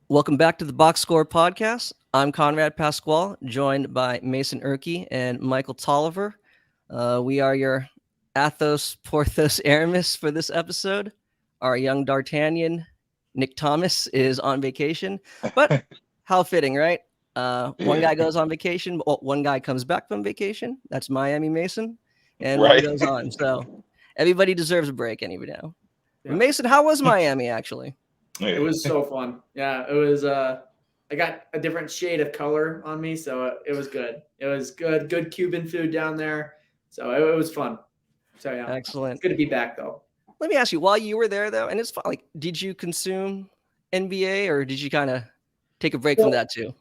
Welcome back to the Box Score podcast. I'm Conrad Pasquale, joined by Mason Erkey and Michael Tolliver. We are your Athos, Porthos, Aramis for this episode. Our young D'Artagnan, Nick Thomas, is on vacation, but how fitting, right? One Yeah, guy goes on vacation, one guy comes back from vacation. That's Miami Mason, and one right. goes on. So everybody deserves a break any now. Yeah, Mason, how was Miami actually? it Yeah, was so fun. Yeah, it was. I got a different shade of color on me, so it was good. It was good. Good Cuban food down there, so it was fun. So yeah, it's Excellent. good to be back though. Let me ask you, while you were there though, and it's fun, like, did you consume NBA or did you kind of take a break from Well, that too?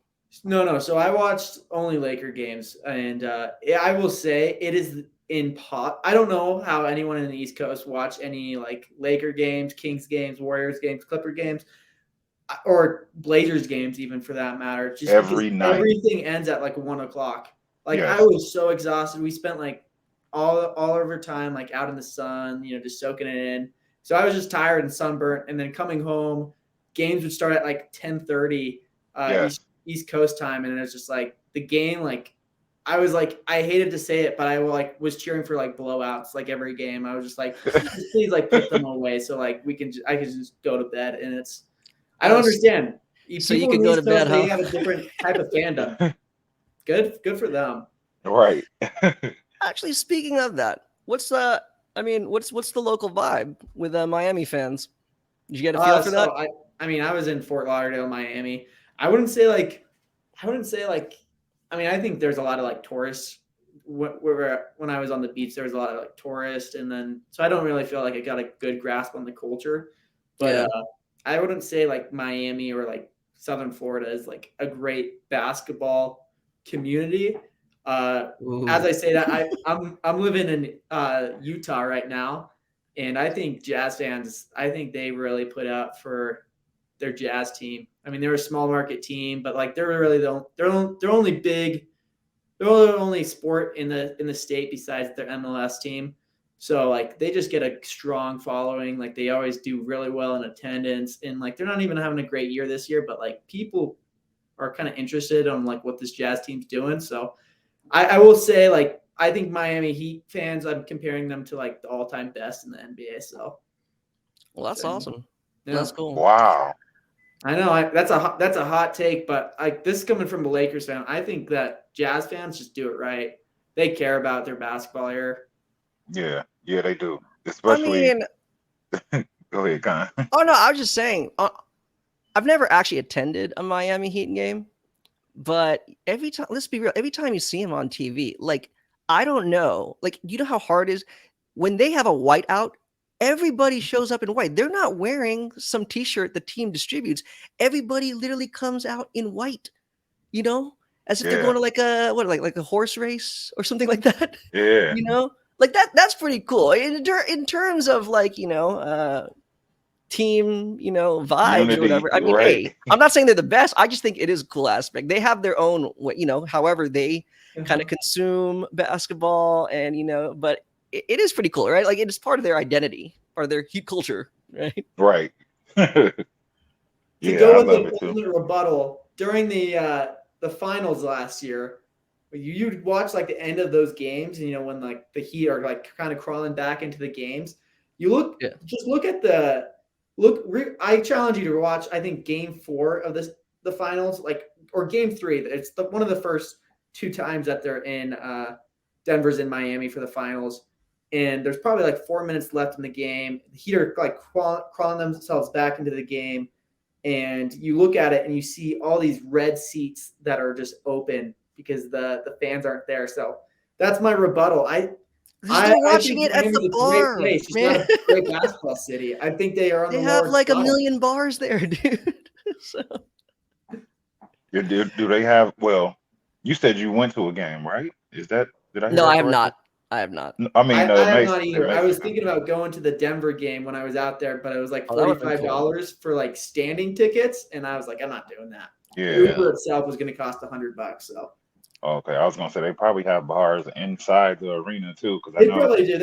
no. So I watched only Laker games, and I will say it is in pot. I don't know how anyone in the East Coast watch any like Laker games, Kings games, Warriors games, Clipper games, or Blazers games, even for that matter, just because every night. everything ends at like 1 o'clock. Like I Yes. was so exhausted. We spent like all of our time like out in the sun, just soaking it in. So I was just tired and sunburnt. And then coming home, games would start at like 10:30 Yes. East Coast time, and it was just like the game. Like I was like, I hated to say it, but I like was cheering for like blowouts like every game. I was just like, just please like put them away so like I can just go to bed. And I don't Uh, understand. so you People in could the go to East Coast, bed, they huh? have a different type of fandom. Good for them. Right. Actually, speaking of that, what's what's the local vibe with Miami fans? Did you get a feel for that? So I mean, I was in Fort Lauderdale, Miami. I wouldn't say like, I wouldn't say like, I mean, I think there's a lot of like tourists. When I was on the beach, there was a lot of like tourists, and then so I don't really feel like I got a good grasp on the culture. But Yeah. I wouldn't say like Miami or like Southern Florida is like a great basketball community. Uh, as Ooh. I say that, I'm living in Utah right now, and I think Jazz fans, I think they really put out for their Jazz team. I mean, they're a small market team, but like they're really they're only big. They're the only sport in the state besides their MLS team. So like they just get a strong following. Like they always do really well in attendance, and like they're not even having a great year this year, but like people are kind of interested on like what this Jazz team's doing. So I will say like I think Miami Heat fans, I'm comparing them to like the all-time best in the NBA. Well, that's So awesome. yeah, That's cool. Wow. I know that's a hot take, but like this coming from a Lakers fan, I think that Jazz fans just do it right. They care about their basketball here. Yeah. Yeah, they do. I Especially, mean, go ahead, Con. oh no, I was just saying. I've never actually attended a Miami Heat game, but every time, let's be real, every time you see him on TV, like, I don't know, like, you know how hard it is when they have a whiteout. Everybody shows up in white. They're not wearing some T-shirt the team distributes. Everybody literally comes out in white, you know, as if they're going Yeah. to like a like a horse race or something like that. Yeah. You know, like that's pretty cool in terms of like team, vibes or Unity. whatever. I mean, Right. hey, I'm not saying they're the best. I just think it is a cool aspect. They have their own, however they kind of consume basketball, and but it is pretty cool, right? Like it is part of their identity, part of their Heat culture, right? Right. To Yeah, go I with love the it too. ultimate rebuttal during the finals last year, you'd watch like the end of those games, and when like the Heat are like kind of crawling back into the games, Yeah. just look at I challenge you to watch. I think Game 4 of the finals, like or Game 3. It's one of the first two times that they're in Denver's in Miami for the finals, and there's probably like 4 minutes left in the game. The Heat are like crawling themselves back into the game, and you look at it and you see all these red seats that are just open because the fans aren't there. So that's my rebuttal. Because they're I watching think it at Miami's the a great bar, place, just not man. a great basketball city. I think they are on They the have lower like a side. million bars there, dude. So, Do they have, well, you said you went to a game, right? Is that, did I hear no, I that have correctly? not. I have not. I mean, I have Mason, not the either. I Mason. was thinking about going to the Denver game when I was out there, but it was like Oh, that forty would have been five cool. dollars for like standing tickets, and I was like, I'm not doing that. The Yeah. Uber Yeah. itself was going to cost $100. So Okay. I was gonna say they probably have bars inside the arena too, because I they know. probably do.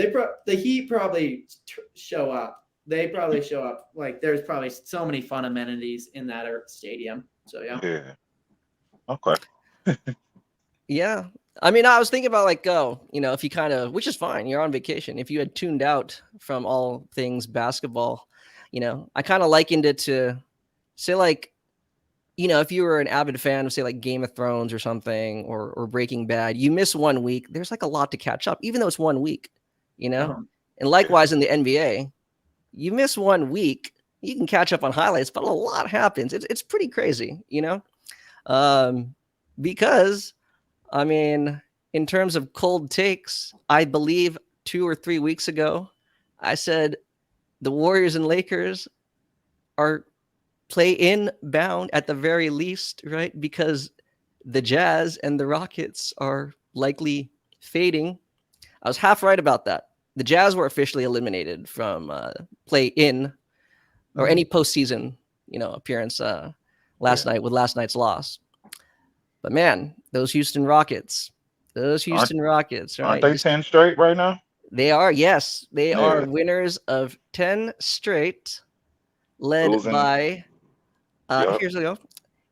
The Heat probably show up. they probably show up. Like there's probably so many fun amenities in that stadium. So yeah. Yeah. Okay. Yeah. I mean, I was thinking about like, if you kind of, which is fine, you're on vacation. If you had tuned out from all things basketball, I kind of likened it to, say, like, if you were an avid fan of, say, like Game of Thrones or something, or Breaking Bad, you miss 1 week. There's like a lot to catch up, even though it's 1 week, Uh-huh. and Yeah. likewise in the NBA, you miss 1 week, you can catch up on highlights, but a lot happens. It's pretty crazy, um, because I mean, in terms of cold takes, I believe 2 or 3 weeks ago, I said the Warriors and Lakers are play-in bound at the very least, right? Because the Jazz and the Rockets are likely fading. I was half right about that. The Jazz were officially eliminated from play-in or Mhm. any postseason, appearance last Yeah. night with last night's loss. But man, those Aren't Houston Rockets, aren't right? they 10 straight right now? They are, yes, they are Yeah. winners of 10 straight, led Losing. by, Yep. here's the go,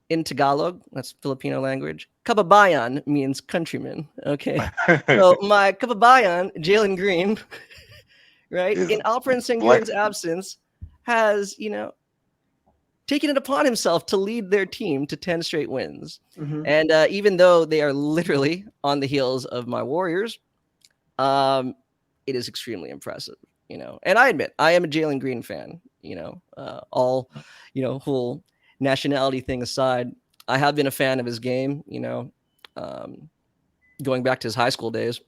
in Tagalog, that's Filipino language. Kababayan means countryman. Okay. So my kababayan, Jalen Green, right, Is in Alperen Sengun's flexing. absence, has, taken it upon himself to lead their team to 10 straight wins. Mhm. And even though they are literally on the heels of my Warriors, it is extremely impressive, And I admit, I am a Jalen Green fan, all, whole nationality thing aside. I have been a fan of his game, um, going back to his high school days.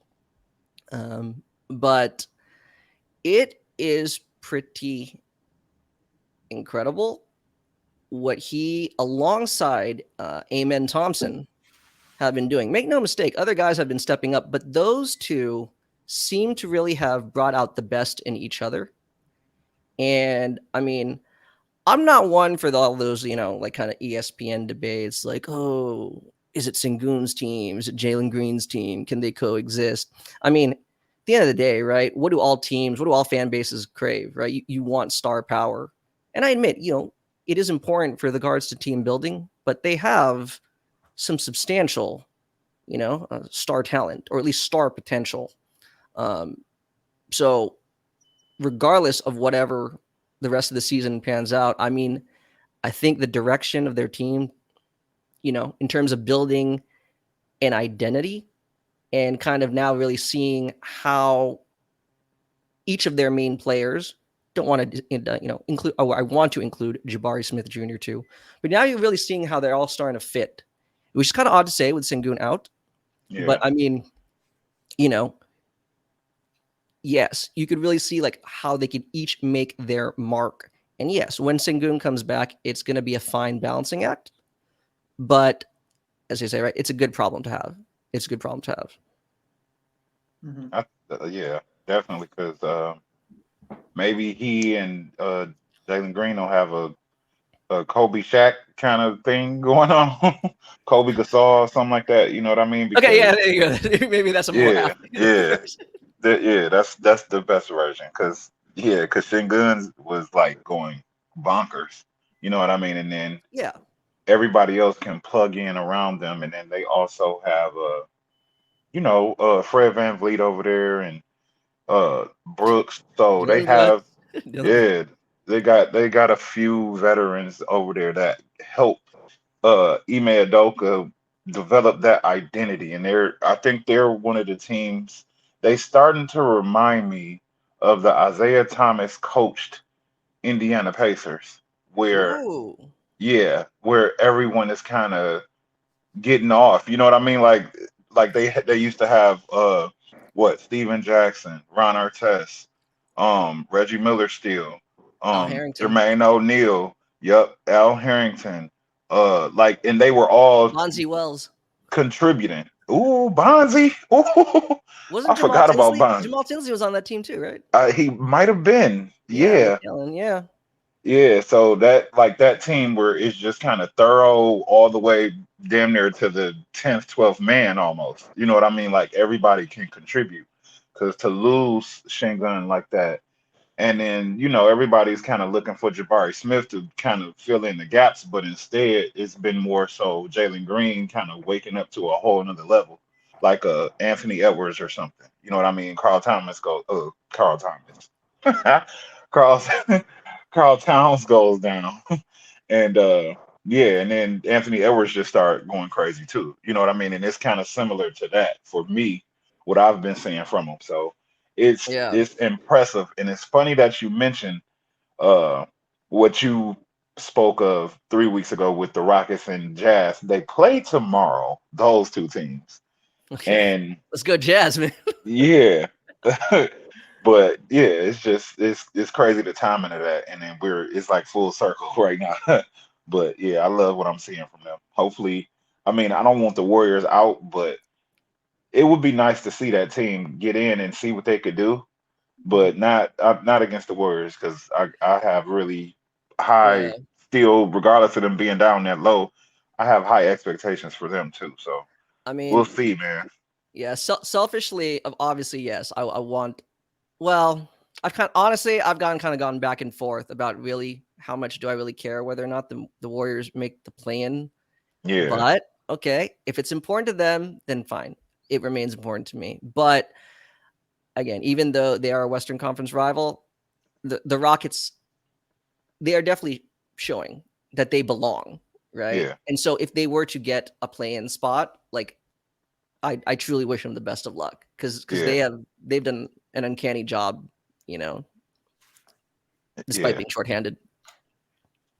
But it is pretty incredible what he, alongside Amen Thompson, have been doing. Make no mistake, other guys have been stepping up, but those two seem to really have brought out the best in each other. And I mean, I'm not one for all those, like kind of ESPN debates, like, oh, is it Sengun's team? Is it Jalen Green's team? Can they coexist? I mean, at the end of the day, right? What do all fan bases crave, right? You want star power. And I admit, it is important for the guards to team building, but they have some substantial, star talent, or at least star potential. Um, so regardless of whatever the rest of the season pans out, I mean, I think the direction of their team, in terms of building an identity and kind of now really seeing how each of their main players, don't want to, include, I want to include Jabari Smith Jr. too, but now you're really seeing how they're all starting to fit, which is kind of odd to say with Sengun out. But Yeah. I mean, you know, yes, you could really see like how they could each make their mark. And yes, when Sengun comes back, it's going to be a fine balancing act. But as you say, right, it's a good problem to have. It's a good problem to have. Mhm. Yeah, definitely. Because maybe he and Jalen Green will have a Kobe Shaq kind of thing going on. Kobe Gasol, something like that. You know what I mean? Okay, yeah, Because there you go. Maybe that's a more yeah, applicable yeah, version. yeah. That's the best version. Because Shingun was like going bonkers. You know what I mean? And then Yeah, everybody else can plug in around them, and then they also have Fred Van Vliet over there and Brooks. So they Dylan Brooks. have, Dylan Brooks. yeah, they got a few veterans over there that help Ime Adoka develop that identity. And I think they're one of the teams, they starting to remind me of the Isaiah Thomas coached Indiana Pacers, where Ooh, where everyone is kind of getting off. You know what I mean? Like they used to have Steven Jackson, Ron Artest, Reggie Miller still, Al Harrington, Jermaine O'Neal, yep, Al Harrington, and they were all Bonzi Wells. contributing. Ooh, Bonzi. Ooh, Wasn't I Jamal forgot about Tinsley? Bonzi. Jamal Tinsley was on that team too, right? He might have been. Yeah, with Yeah. Dylan. Yeah. Yeah, so that team where it's just kind of thorough all the way damn near to the 10th, 12th man almost. You know what I mean? Like everybody can contribute. Because to lose Shingun like that, And then, everybody's kind of looking for Jabari Smith to kind of fill in the gaps, but instead it's been more so Jalen Green kind of waking up to a whole nother level, like Anthony Edwards or something. You know what I mean? Carl Thomas. Carl Carl Towns goes down. And yeah, and then Anthony Edwards just started going crazy too. You know what I mean? And it's kind of similar to that for me, what I've been seeing from him. So it's Yeah. it's impressive, and it's funny that you mentioned uh what you spoke of 3 weeks ago with the Rockets and Jazz. They play tomorrow, those two teams, Okay. and Let's go Jazz, man. yeah. But yeah, it's just it's crazy the timing of that, and then it's like full circle right now. But yeah, I love what I'm seeing from them. Hopefully, I mean, I don't want the Warriors out, but it would be nice to see that team get in and see what they could do, but not against the Warriors because I have really high, Yeah. still, regardless of them being down that low, I have high expectations for them too. So I we'll mean, see, man. yeah, selfishly, obviously, yes. I want. Well, I've gone back and forth about really how much do I really care whether or not the Warriors make the play-in. Yeah, But okay, if it's important to them, then fine. It remains important to me. But again, even though they are a Western Conference rival, the Rockets, they are definitely showing that they belong, right? yeah, And so if they were to get a play-in spot, like I truly wish them the best of luck because yeah, they've done an uncanny job, you know, despite yeah. being shorthanded.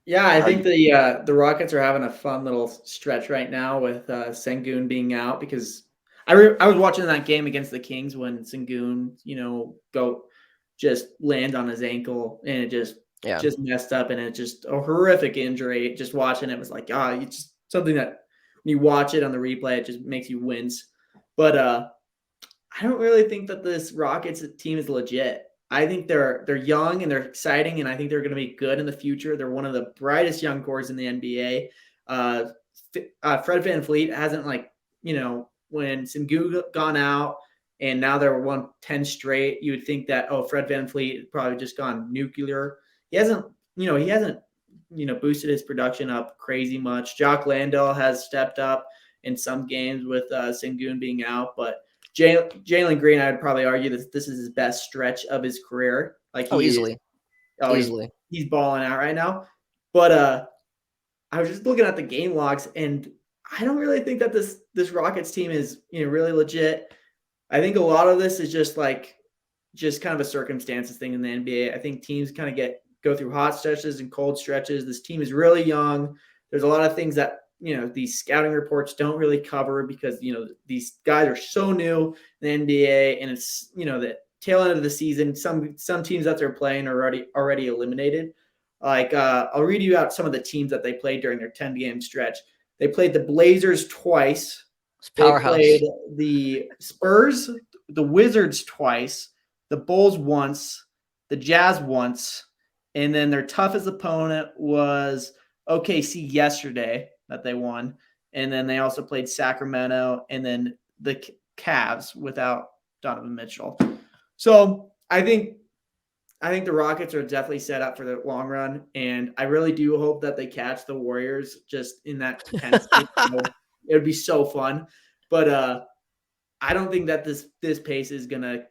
Yeah, I How think you? the Rockets are having a fun little stretch right now with Sengun being out because I was watching that game against the Kings when Sengun, go just land on his ankle and it Yeah. just messed up and it's just a horrific injury. Just watching it was like, it's just something that when you watch it on the replay, it just makes you wince. But I don't really think that this Rockets team is legit. I think they're young and they're exciting, and I think they're going to be good in the future. They're one of the brightest young cores in the NBA. Uh, Fred VanVleet hasn't when Sengun gone out, and now they're won 10 straight. You would think that Fred VanVleet probably just gone nuclear. He hasn't boosted his production up crazy much. Jock Landale has stepped up in some games with Sengun being out, but Jalen Green, I would probably argue that this is his best stretch of his career. Like Oh, he is, easily, oh, easily. he's balling out right now. But I was just looking at the game logs, and I don't really think that this Rockets team is really legit. I think a lot of this is just kind of a circumstances thing in the NBA. I think teams kind of go through hot stretches and cold stretches. This team is really young. There's a lot of things that these scouting reports don't really cover because these guys are so new in the NBA, and it's the tail end of the season. Some teams that they're playing are already eliminated. Like I'll read you out some of the teams that they played during their 10-game stretch. They played the Blazers twice. It's They powerhouse. played the Spurs, the Wizards twice, the Bulls once, the Jazz once, and then their toughest opponent was OKC yesterday that they won. And then they also played Sacramento and then the Cavs without Donovan Mitchell. So I think the Rockets are definitely set up for the long run, and I really do hope that they catch the Warriors just in that 10th seed. It would be so fun, but I don't think that this pace is gonna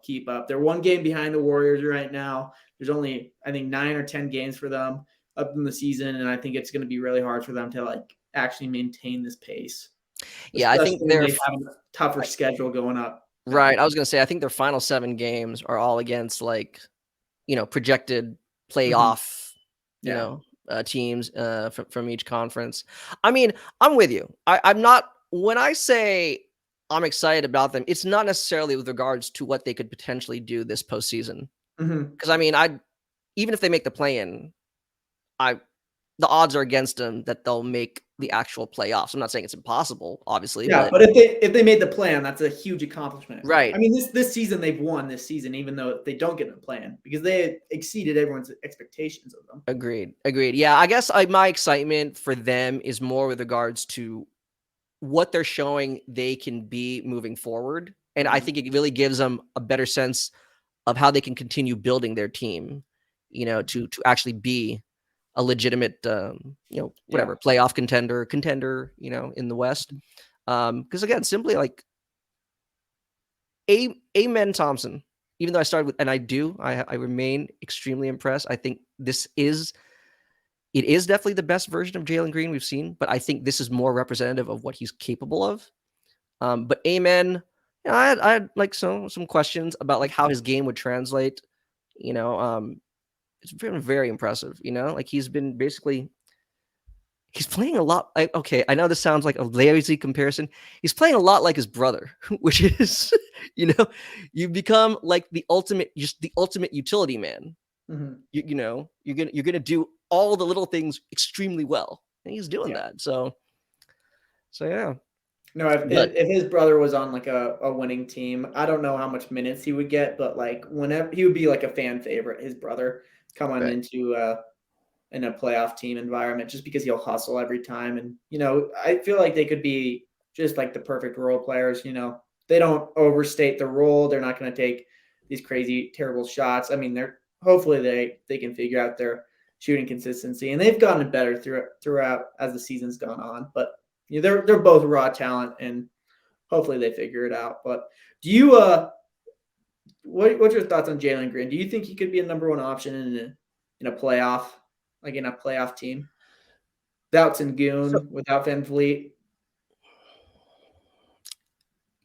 keep up. They're one game behind the Warriors right now. There's only I think 9 or 10 games for them up in the season, and I think it's gonna be really hard for them to actually maintain this pace, Yeah, I especially think when they have a tougher schedule going up right. now. I was gonna say I think their final 7 games are all against projected Mhm. playoff, you Yeah. know, teams from each conference. I mean, I'm with you. I'm not when I say I'm excited about them. It's not necessarily with regards to what they could potentially do this postseason. Mhm. Because I mean, I even if they make the play-in, I the odds are against them that they'll make the actual playoffs. I'm not saying it's impossible, obviously, Yeah, but but if they made the plan, that's a huge accomplishment. I right. mean, this season they've won this season, even though they don't get in the plan because they exceeded everyone's expectations of them. Agreed. Agreed. Yeah, I guess my excitement for them is more with regards to what they're showing they can be moving forward. And I Mhm. think it really gives them a better sense of how they can continue building their team, to actually be a legitimate, Yeah. whatever playoff contender, in the West. Because again, simply like Amen Thompson. Even though I started with, and I remain extremely impressed. I think it is definitely the best version of Jalen Green we've seen, but I think this is more representative of what he's capable of. But Amen, I had like some questions about like how his game would translate. You know, it's been very impressive. Like he's playing a lot. Okay, I know this sounds like a lazy comparison. He's playing a lot like his brother, which is, you know, you become like just the ultimate utility man. Hmm. You're gonna do all the little things extremely well, and he's doing Yeah. that. So yeah, No, if, but if his brother was on like a winning team, I don't know how much minutes he would get, but like whenever he would be like a fan favorite, his brother coming right, into in a playoff team environment just because he'll hustle every time. And, I feel like they could be just like the perfect role players. They don't overstate the role. They're not going to take these crazy, terrible shots. I mean, hopefully they can figure out their shooting consistency, and they've gotten better throughout as the season's gone on. But they're both raw talent, and hopefully they figure it out. But do you what's your thoughts on Jalen Green? Do you think he could be a number one option in a playoff, like in a playoff team, without so Sengun, without Van Vliet?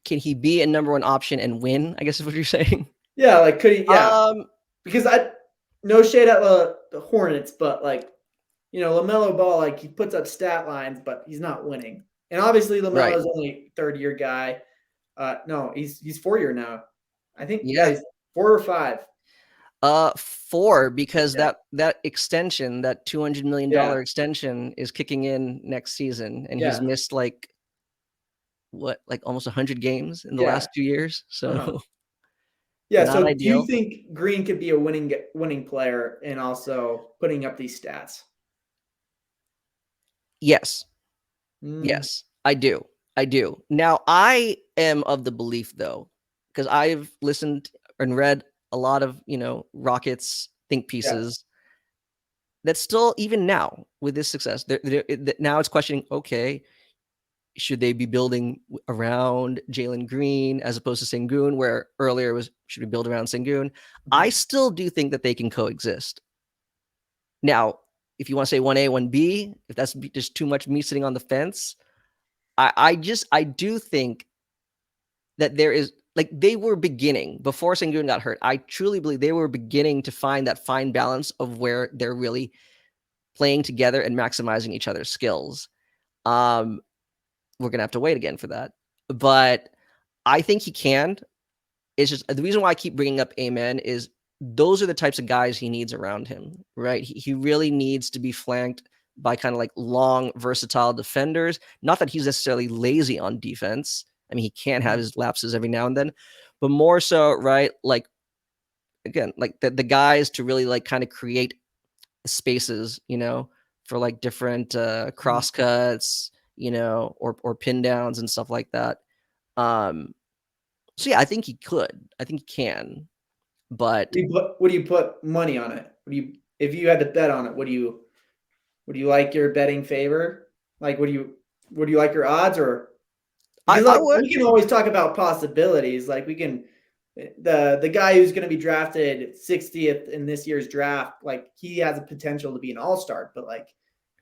can he be a number one option and win? I guess is what you're saying. Yeah, like could he? Yeah, Um, because I no shade at the Hornets, but like Lamelo Ball, like he puts up stat lines, but he's not winning. And obviously Lamelo right. is only third year guy. No, he's 4 year now. I think yeah, Yeah. he's 4 or 5. 4 because Yeah, that extension, that $200 million yeah, extension, is kicking in next season, and he's yeah, missed like what, like almost 100 games in the yeah. last 2 years. Uh-huh. So Yeah. not So, do you ideal. think Green could be a winning player and also putting up these stats? Yes, Mm, yes, I do. I do. Now I am of the belief though, because I've listened and read a lot of Rockets think yeah. pieces that still, even now with this success, now it's questioning. Okay, should they be building around Jalen Green as opposed to Sengun, where earlier was should we build around Sengun? I Mhm. still do think that they can coexist. Now, if you want to say 1A, 1B, if that's just too much me sitting on the fence, I do think that there is, like, they were beginning before Sengun got hurt. I truly believe they were beginning to find that fine balance of where they're really playing together and maximizing each other's skills. Um, we're gonna have to wait again for that, but I think he can. It's just the reason why I keep bringing up Amen is those are the types of guys he needs around him, right? He really needs to be flanked by kind of like long, versatile defenders. Not that he's necessarily lazy on defense. I mean, he can have Mhm. his lapses every now and then, but more so, right? Like, again, like the guys to really like kind of create spaces, for like different Mhm. cross cuts, or pin downs and stuff like that. Um, so yeah, I think he could. I think he can. But What do you put money on it? If you had to bet on it, would you like your betting favor? Like, would you like your odds, or I because I like would. we can always talk about possibilities. Like we can the guy who's going to be drafted 60th in this year's draft, like he has a potential to be an all-star, but like,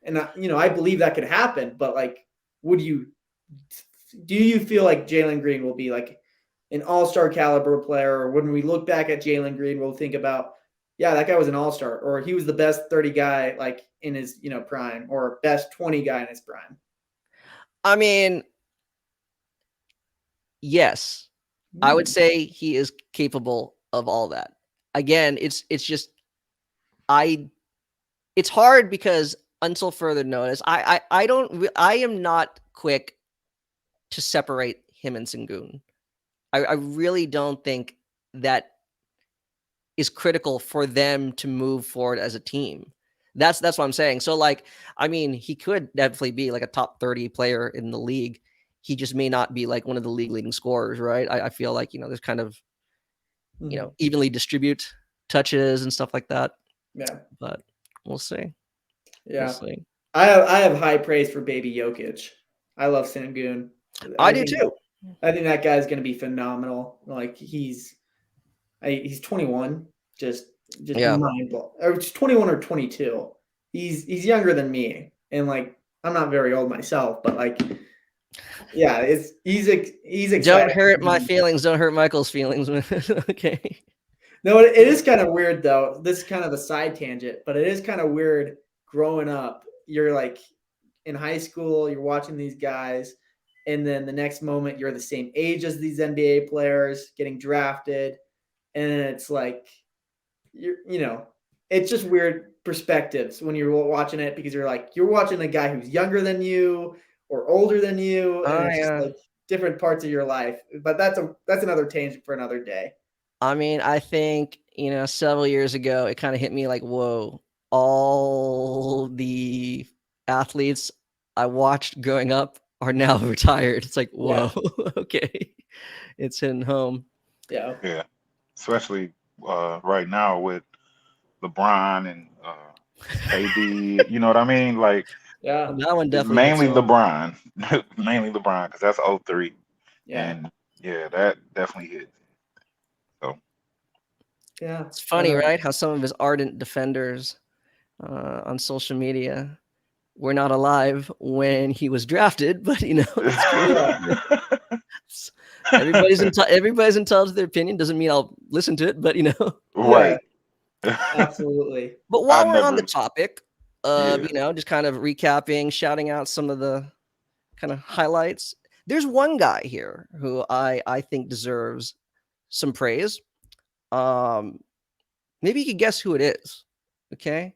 and I believe that could happen, but like, would you do you feel like Jalen Green will be like an all-star caliber player, or when we look back at Jalen Green, we'll think about, yeah, that guy was an all-star, or he was the best 30 guy like in his prime, or best 20 guy in his prime? I mean, yes, I would Hmm. say he is capable of all that. Again, it's just I it's hard because until further notice, I don't I am not quick to separate him and Sengun. I really don't think that is critical for them to move forward as a team. That's what I'm saying. So like, I mean, he could definitely be like a top 30 player in the league. He just may not be like one of the league leading scorers, right? I feel like, there's kind of Mhm. evenly distribute touches and stuff like that. Yeah. But we'll see. We'll Yeah. see. I have high praise for baby Jokic. I love Sangoon. I I do think too. I think that guy's going to be phenomenal. Like he's 21, just Yeah. mind blow. Or it's 21 or 22. He's younger than me, and like I'm not very old myself, but like yeah, he's Don't exciting. hurt my feelings. Don't hurt Michael's feelings. Okay. No, it is kind of weird though. This is kind of a side tangent, but it is kind of weird growing up. You're like in high school, you're watching these guys, and then the next moment you're the same age as these NBA players getting drafted, and it's like you know, it's just weird perspectives when you're watching it because you're watching a guy who's younger than you or older than you, and Oh it's just yeah. like different parts of your life. But that's another tangent for another day. I mean, I think, several years ago, it kind of hit me like, whoa, all the athletes I watched growing up are now retired. It's like, whoa, Yeah, okay. It's hitting home. yeah, Yeah, especially right now with LeBron and KD. You know what I mean? Like yeah, Well, that one definitely hits mainly home. LeBron, mainly LeBron, because that's '03, yeah, and yeah, that definitely hit. So yeah. It's funny, right? How some of his ardent defenders on social media were not alive when he was drafted, but that's cool. Yeah, Everybody's entitled to their opinion. Doesn't mean I'll listen to it, but yeah, right. absolutely. But I while we're on the never. topic of, Yeah. just kind of recapping, shouting out some of the kind of highlights, there's one guy here who I think deserves some praise. Um, Maybe you could guess who it is. Okay.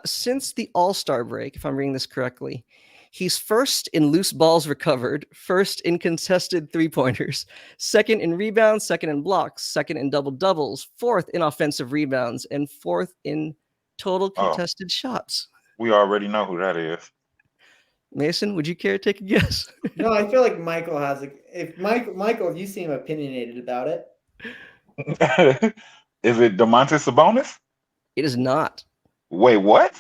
Since the All Star break, if I'm reading this correctly, he's first in loose balls recovered, first in contested 3-pointers, second in rebounds, second in blocks, second in double doubles, fourth in offensive rebounds, and fourth in total Oh, contested shots. we already know who that is. Mason, would you care to take a guess? No, I feel like Michael has a. If Michael, you seem opinionated about it. Is it Demontis Sabonis? It is not. Wait, what?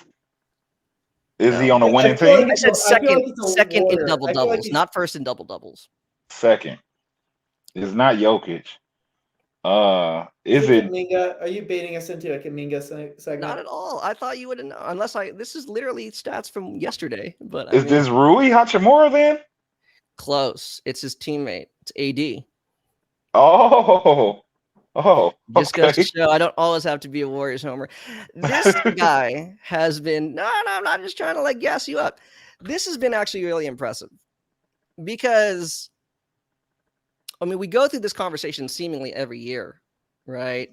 Is he No. on a winning I feel like team? I it's said I feel second, like it's a second in warrior. double I feel like doubles, he's not first in double doubles. Second. It's not Jokic. Is Is it it? Kaminga? Are you baiting us into a Kaminga Not segment? at all. I thought you would know, this is literally stats from yesterday, but I Is mean, this Rui Hachimura then? close. It's his teammate. It's AD. Oh, oh, Just goes to okay. show I don't always have to be a Warriors homer. This guy has been, no, I'm not just trying to like gas you up. This has been actually really impressive because, I mean, we go through this conversation seemingly every year, right?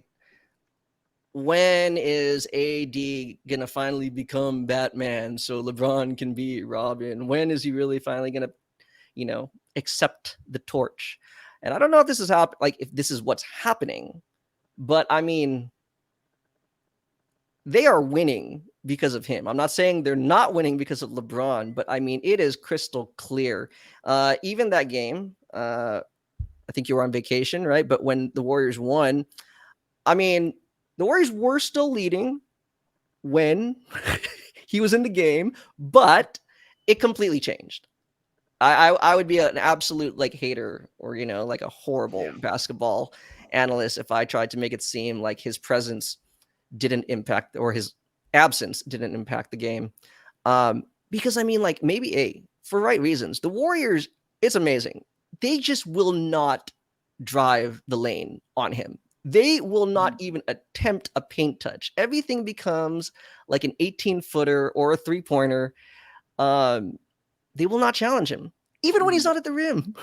When is AD gonna finally become Batman so LeBron can be Robin? When is he really finally gonna, accept the torch? And I don't know if this is like if this is what's happening, but I mean, they are winning because of him. I'm not saying they're not winning because of LeBron, but I mean, it is crystal clear. Even that game, I think you were on vacation, right? But when the Warriors won, I mean, the Warriors were still leading when he was in the game, but it completely changed. I would be an absolute like hater or like a horrible Yeah. basketball analyst if I tried to make it seem like his presence didn't impact or his absence didn't impact the game. Because I mean, like maybe for right reasons, the Warriors, it's amazing. They just will not drive the lane on him. They will not even attempt a paint touch. Everything becomes like an 18-footer or a 3-pointer. Um, they will not challenge him, even when he's not at the rim.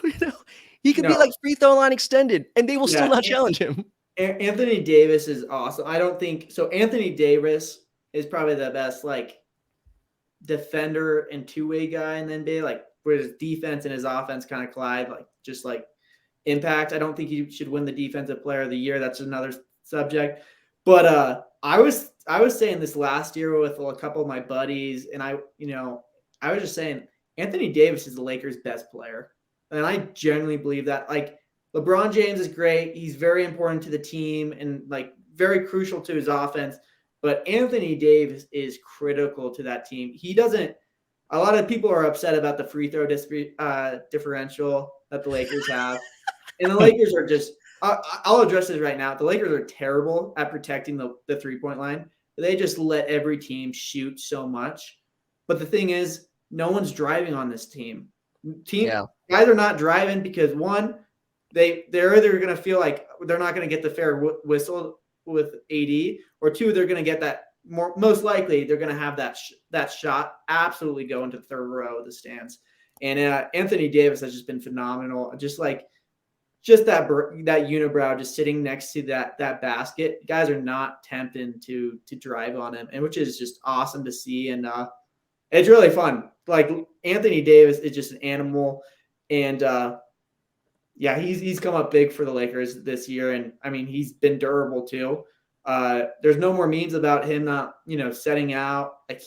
He could be No, like free throw line extended, and they will still yeah. not challenge him. Anthony Davis is awesome. I don't think so. Anthony Davis is probably the best like defender and two-way guy in the NBA. Like where his defense and his offense kind of collide, like just like impact. I don't think he should win the defensive player of the year. That's another subject. But I was saying this last year with a couple of my buddies, and I was just saying Anthony Davis is the Lakers' best player, and I genuinely believe that. Like LeBron James is great. He's very important to the team and like very crucial to his offense. But Anthony Davis is critical to that team. He doesn't. A lot of people are upset about the free throw differential that the Lakers have, and the Lakers are just. I'll address this right now. The Lakers are terrible at protecting the 3-point line. They just let every team shoot so much. But the thing is, no one's driving on this team. Yeah. Guys are not driving because one, they're either going to feel like they're not going to get the fair whistle with AD, or two, they're going to get that most likely they're going to have that shot absolutely go into the third row of the stands. And Anthony Davis has just been phenomenal. Just that unibrow just sitting next to that basket. Guys are not tempting to drive on him, and which is just awesome to see. And it's really fun. Like Anthony Davis is just an animal, and yeah, he's come up big for the Lakers this year, and I mean he's been durable too. There's no more memes about him not setting out. Like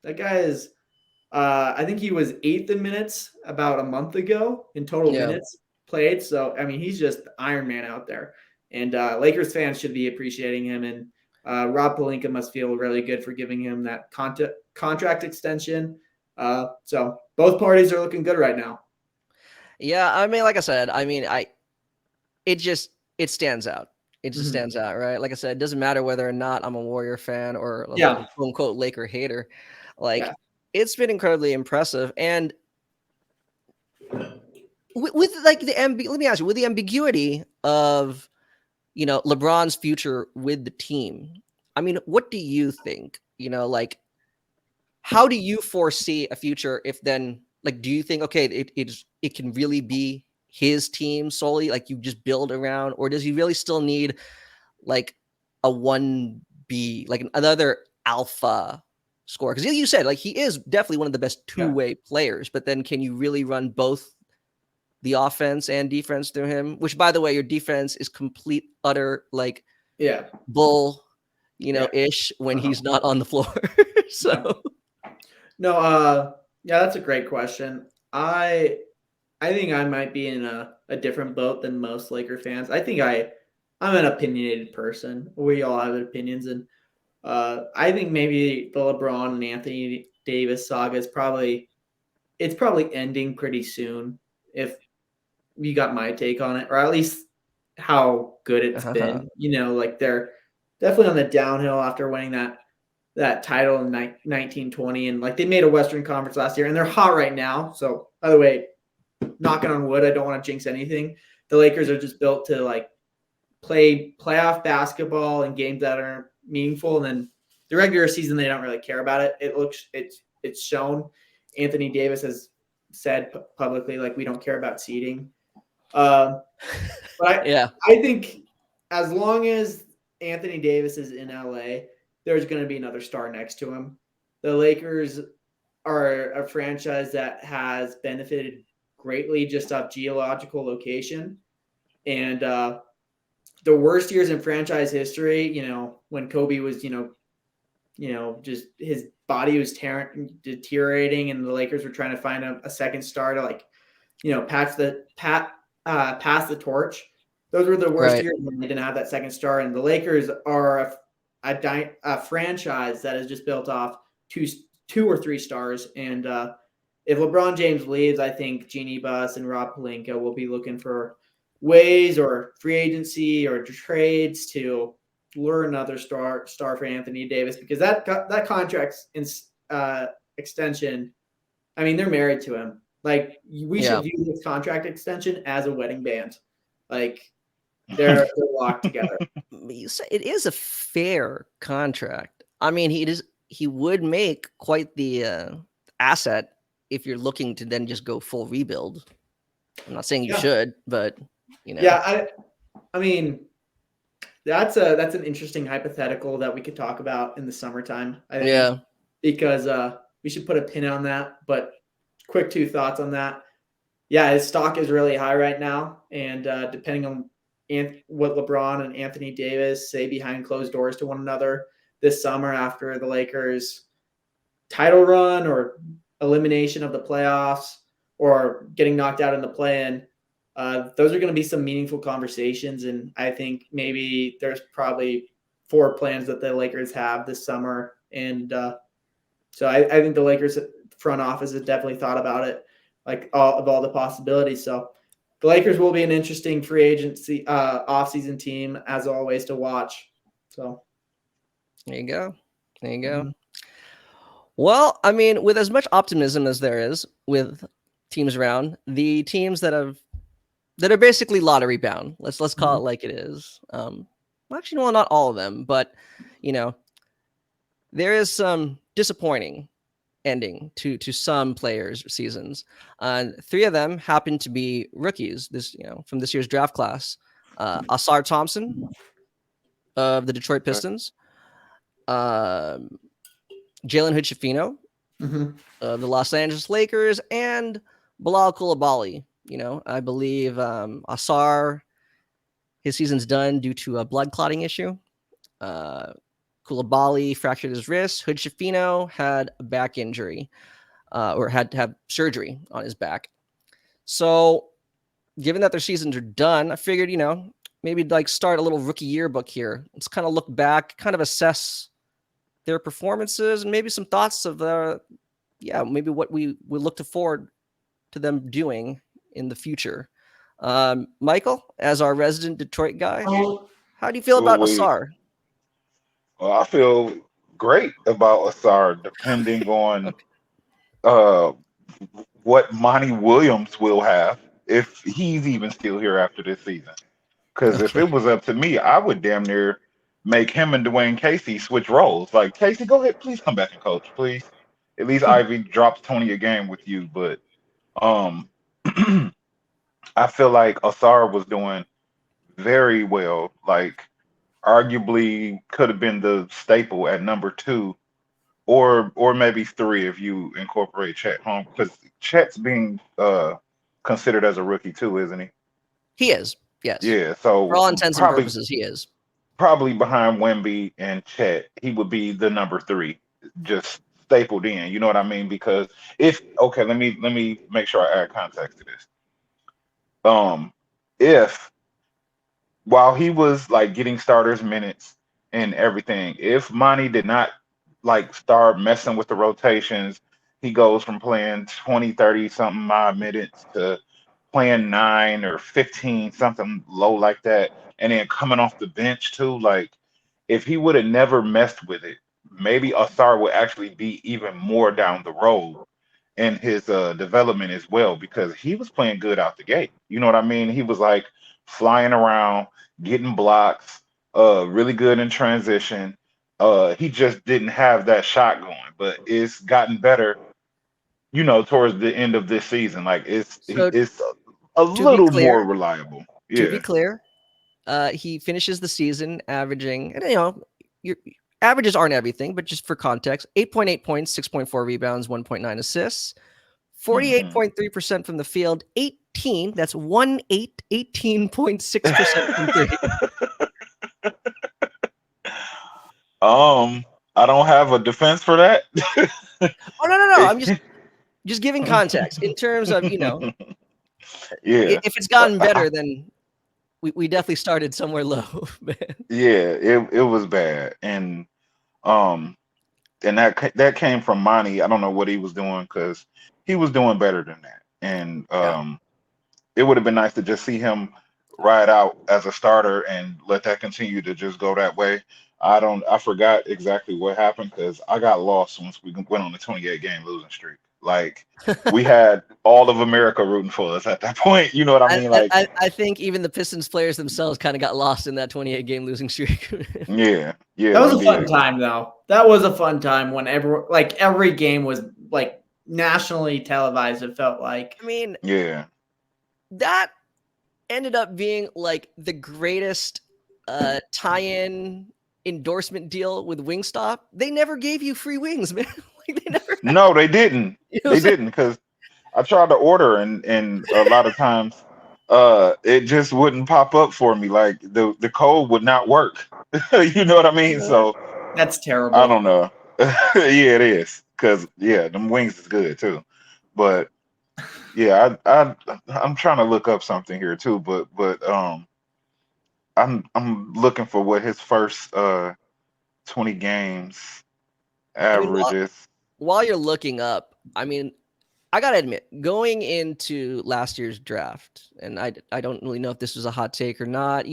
that guy is. I think he was 8th in minutes about a month ago in total minutes played. So I mean he's just the Iron Man out there, and Lakers fans should be appreciating him. And Rob Pelinka must feel really good for giving him that contract extension. So both parties are looking good right now. Yeah, I mean, like I said, it stands out. It just stands out, right? Like I said, it doesn't matter whether or not I'm a Warrior fan or a quote unquote Laker hater. Like it's been incredibly impressive. And with like let me ask you, with the ambiguity of LeBron's future with the team, I mean, what do you think? Like how do you foresee a future if then like do you think okay it can really be his team solely, like you just build around, or does he really still need like a 1B, like another alpha scorer? Because you said like he is definitely one of the best two-way players, but then can you really run both the offense and defense through him? Which, by the way, your defense is complete utter like bull ish when he's not on the floor. So that's a great question. I think I might be in a different boat than most Laker fans. I think I'm an opinionated person. We all have opinions, and I think maybe the LeBron and Anthony Davis saga is probably ending pretty soon. If you got my take on it, or at least how good it's been. Like they're definitely on the downhill after winning that title in 1920, and like they made a Western Conference last year, and they're hot right now. So by the way, knocking on wood, I don't want to jinx anything. The Lakers are just built to like play playoff basketball and games that are meaningful, and then the regular season they don't really care about it. It's shown. Anthony Davis has said publicly like we don't care about seeding. But I think as long as Anthony Davis is in LA, there's going to be another star next to him. The Lakers are a franchise that has benefited greatly just off geological location. And the worst years in franchise history, when Kobe was, just his body was deteriorating, and the Lakers were trying to find a second star to like, pass the torch. Those were the worst years when they didn't have that second star. And the Lakers are a franchise that is just built off two or three stars. And if LeBron James leaves, I think Jeannie Buss and Rob Pelinka will be looking for ways or free agency or trades to lure another star for Anthony Davis, because that contract extension, I mean, they're married to him. Like we should view this contract extension as a wedding band. Like they're locked together. You say it is a fair contract. I mean, he would make quite the asset if you're looking to then just go full rebuild. I'm not saying you should, but Yeah, I mean, that's an interesting hypothetical that we could talk about in the summertime. I think, because we should put a pin on that. But quick 2 thoughts on that. Yeah, his stock is really high right now, and depending on what LeBron and Anthony Davis say behind closed doors to one another this summer after the Lakers' title run or elimination of the playoffs or getting knocked out in the play-in, Those are going to be some meaningful conversations, and I think maybe there's probably 4 plans that the Lakers have this summer, and so I think the Lakers front office has definitely thought about it, like all the possibilities. So the Lakers will be an interesting free agency offseason team as always to watch. So There you go. There you go. mm-hmm. Well, I mean, with as much optimism as there is with teams around, the teams that are basically lottery bound. Let's call it like it is. Well, actually, well, not all of them, but you know, there is some disappointing ending to some players' seasons. 3 of them happen to be rookies. From this year's draft class. Asar Thompson of the Detroit Okay. Pistons, Jalen Hood-Schifino Mm-hmm. of the Los Angeles Lakers, and Bilal Coulibaly. I believe Asar, his season's done due to a blood clotting issue. Coulibaly fractured his wrist. Hood-Schifino had a back injury, or had to have surgery on his back. So, given that their seasons are done, I figured, maybe like start a little rookie yearbook here. Let's kind of look back, kind of assess their performances, and maybe some thoughts of maybe what we would look forward to them doing in the future. Michael, as our resident Detroit guy, how do you feel about Well, Asar? I feel great about Asar, depending on Okay. uh, what Monty Williams will have if he's even still here after this season. Because if Okay. it was up to me, I would damn near make him and Dwayne Casey switch roles. Like, Casey, go ahead, please come back and coach, please. At least Ivy drops 20 a game with you. But um, I feel like Asar was doing very well. Like, arguably could have been the staple at number 2, or maybe 3 if you incorporate Chet home, because Chet's being considered as a rookie too, isn't he? He is, yes. Yeah, For so all intents and probably purposes, he is. probably behind Wemby and Chet, he would be the number 3, just stapled in. You know what I mean? Because if okay, let me make sure I add context to this. Um, if while he was like getting starters minutes and everything, if Monty did not like start messing with the rotations, he goes from playing 20, 30 something odd minutes to playing 9 or 15, something low like that, and then coming off the bench too. Like, if he would have never messed with it, maybe Asar would actually be even more down the road in his development as well, because he was playing good out the gate. You know what I mean? He was like flying around, getting blocks, really good in transition. He just didn't have that shot going, but it's gotten better, towards the end of this season. Like, So it's a to be little more clear, reliable. to be Yeah. clear, he finishes the season averaging, and your averages aren't everything, but just for context, 8.8 points, 6.4 rebounds, 1.9 assists, Hmm. 48.3% from the field, that's 18.6% from three. I don't have a defense for that. Oh, no. I'm just giving context in terms of, Yeah. if it's gotten I, better, then we definitely started somewhere low, man. yeah, it was bad, um and that came from Monty. I don't know what he was doing, because he was doing better than that, and Yeah. it would have been nice to just see him ride out as a starter and let that continue to just go that way. I forgot exactly what happened, because I got lost once we went on the 28 game losing streak. Like, we had all of America rooting for us at that point. You know what I I, mean? I, Like, I I think even the Pistons players themselves kind of got lost in that 28 game losing streak. yeah, yeah, That was they a fun did. time, though. That was a fun time when every game was like nationally televised. It felt like. I mean, Yeah. that ended up being like the greatest tie-in endorsement deal with Wingstop. They never gave you free wings, man. Like they never. No, they didn't. You know They what I'm didn't, because I tried to order, and a lot of times it just wouldn't pop up for me. Like, the code would not work. You know what I mean? Yeah. So That's I terrible. don't know. Yeah, it is. Cause yeah, them wings is good too. But Yeah, I'm trying to look up something here too, but I'm looking for what his first 20 games I mean, averages. while you're looking up, I mean, I gotta admit, going into last year's draft, and I don't really know if this was a hot take or not.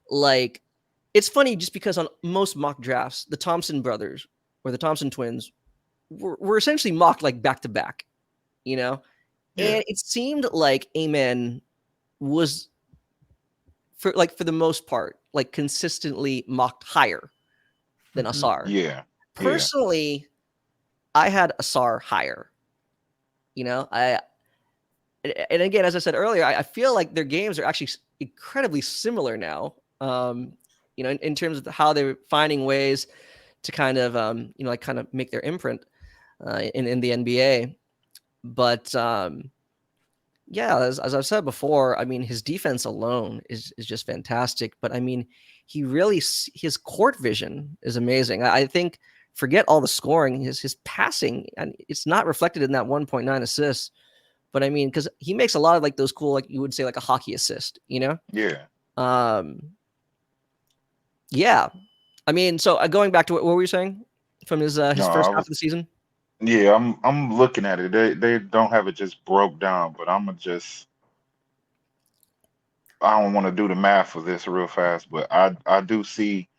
Like it's funny just because on most mock drafts, the Thompson brothers or the Thompson twins were essentially mocked like back to back. You know, Yeah, and it seemed like Amen was for the most part like consistently mocked higher than Mhm. Asar. yeah, yeah, Personally, I had Asar higher. I and again, as I said earlier, I feel like their games are actually incredibly similar now. In terms of how they're finding ways to kind of like kind of make their imprint in the NBA. But yeah, as I've said before, I mean his defense alone is just fantastic. But I mean, his court vision is amazing. I think forget all the scoring, his passing, and it's not reflected in that 1.9 assists. But I mean, because he makes a lot of like those cool, like you would say, like a hockey assist. yeah. Um, yeah. I mean, so going back to what were you saying from No, his I first half was of the season? yeah, I'm looking at it. They don't have it just broke down, but I'm gonna just I don't want to do the math for this real fast, but I do see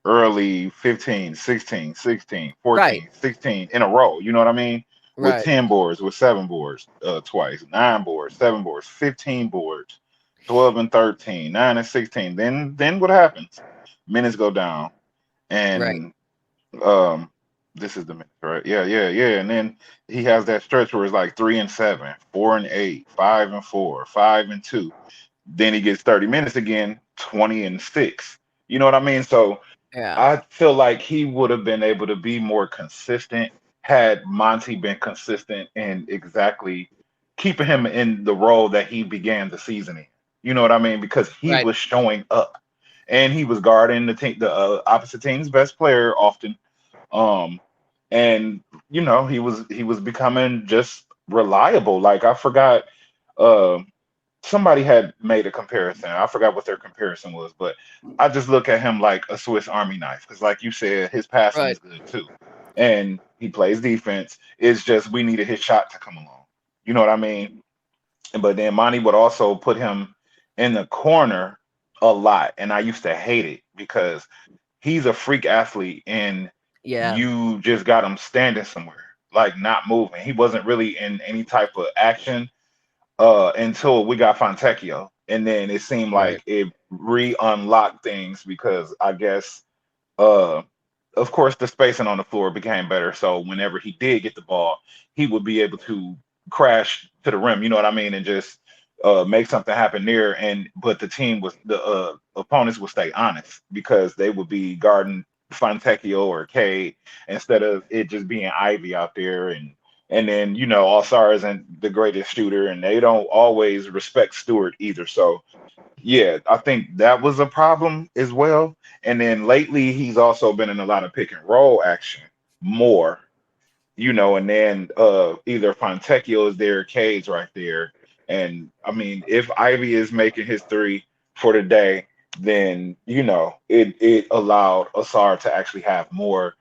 early 15, 16, 16, Right, 14, 16 in a row. You know what I mean? With right, 10 boards, with 7 boards twice, 9 boards, 7 boards, 15 boards, 12 and 13, 9 and 16. Then what happens? Minutes go down right. and um this is the minutes, right? Yeah, yeah, yeah. And then he has that stretch where it's like 3 and 7, 4 and 8, 5 and 4, 5 and 2. Then he gets 30 minutes again, 20 and 6. You know what I mean? So Yeah, I feel like he would have been able to be more consistent had Monty been consistent in exactly keeping him in the role that he began the season in. You know what I mean? Because he right. was showing up and he was guarding the opposite team's best player often. Um, and he was becoming just reliable. Like I forgot. Um, Somebody had made a comparison. I forgot what their comparison was, but I just look at him like a Swiss Army knife because, like you said, his passing Right. is good too, and he plays defense. It's just we needed his shot to come along. You know what I mean? But then Monty would also put him in the corner a lot, and I used to hate it because he's a freak athlete, and Yeah. you just got him standing somewhere, like not moving. He wasn't really in any type of action until we got Fontecchio. And then it seemed Right. like it re-unlocked things because I guess uh of course the spacing on the floor became better. So whenever he did get the ball, he would be able to crash to the rim, you know what I mean, and just make something happen there. And but the opponents would stay honest because they would be guarding Fontecchio or Cade instead of it just being Ivy out there and then All Star isn't the greatest shooter, and they don't always respect Stewart either. So yeah, I think that was a problem as well. And then lately, he's also been in a lot of pick and roll action more, and then either Fontecchio is there, Cade's right there. And I mean, if Ivy is making his three for the day, then it allowed Asar to actually have more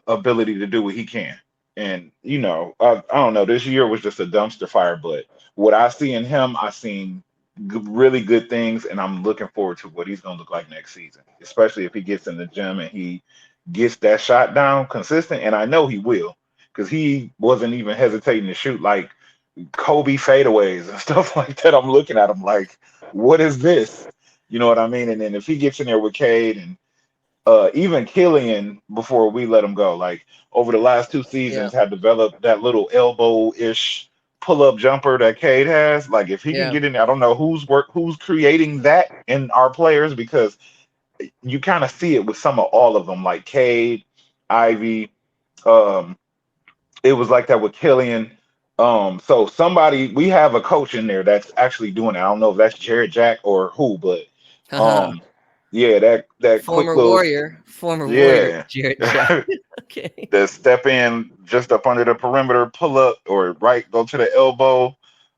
ability to do what he can. And I don't know, this year was just a dumpster fire, but what I see in him, I seen really good things, and I'm looking forward to what he's gonna look like next season, especially if he gets in the gym and he gets that shot down consistent, and I know he will because he wasn't even hesitating to shoot like Kobe fadeaways and stuff like that. I'm looking at him like, what is this? You know what I mean? And then if he gets in there with Cade and even Killian before we let him go, like over the last two Yeah. seasons, had developed that little elbow-ish pull-up jumper that Cade has. Like if he can Yeah. get in, I don't know who's creating that in our players because you kind of see it with some of all of them, like Cade, Ivy. Um, it was like that with Killian. So we have a coach in there that's actually doing it. I don't know if that's Jared Jack or who, but Haha. um, Yeah, that quick little Former warrior, yeah. Jarrett Jackson. Okay, The step in just up under the perimeter, pull up or right, go to the elbow,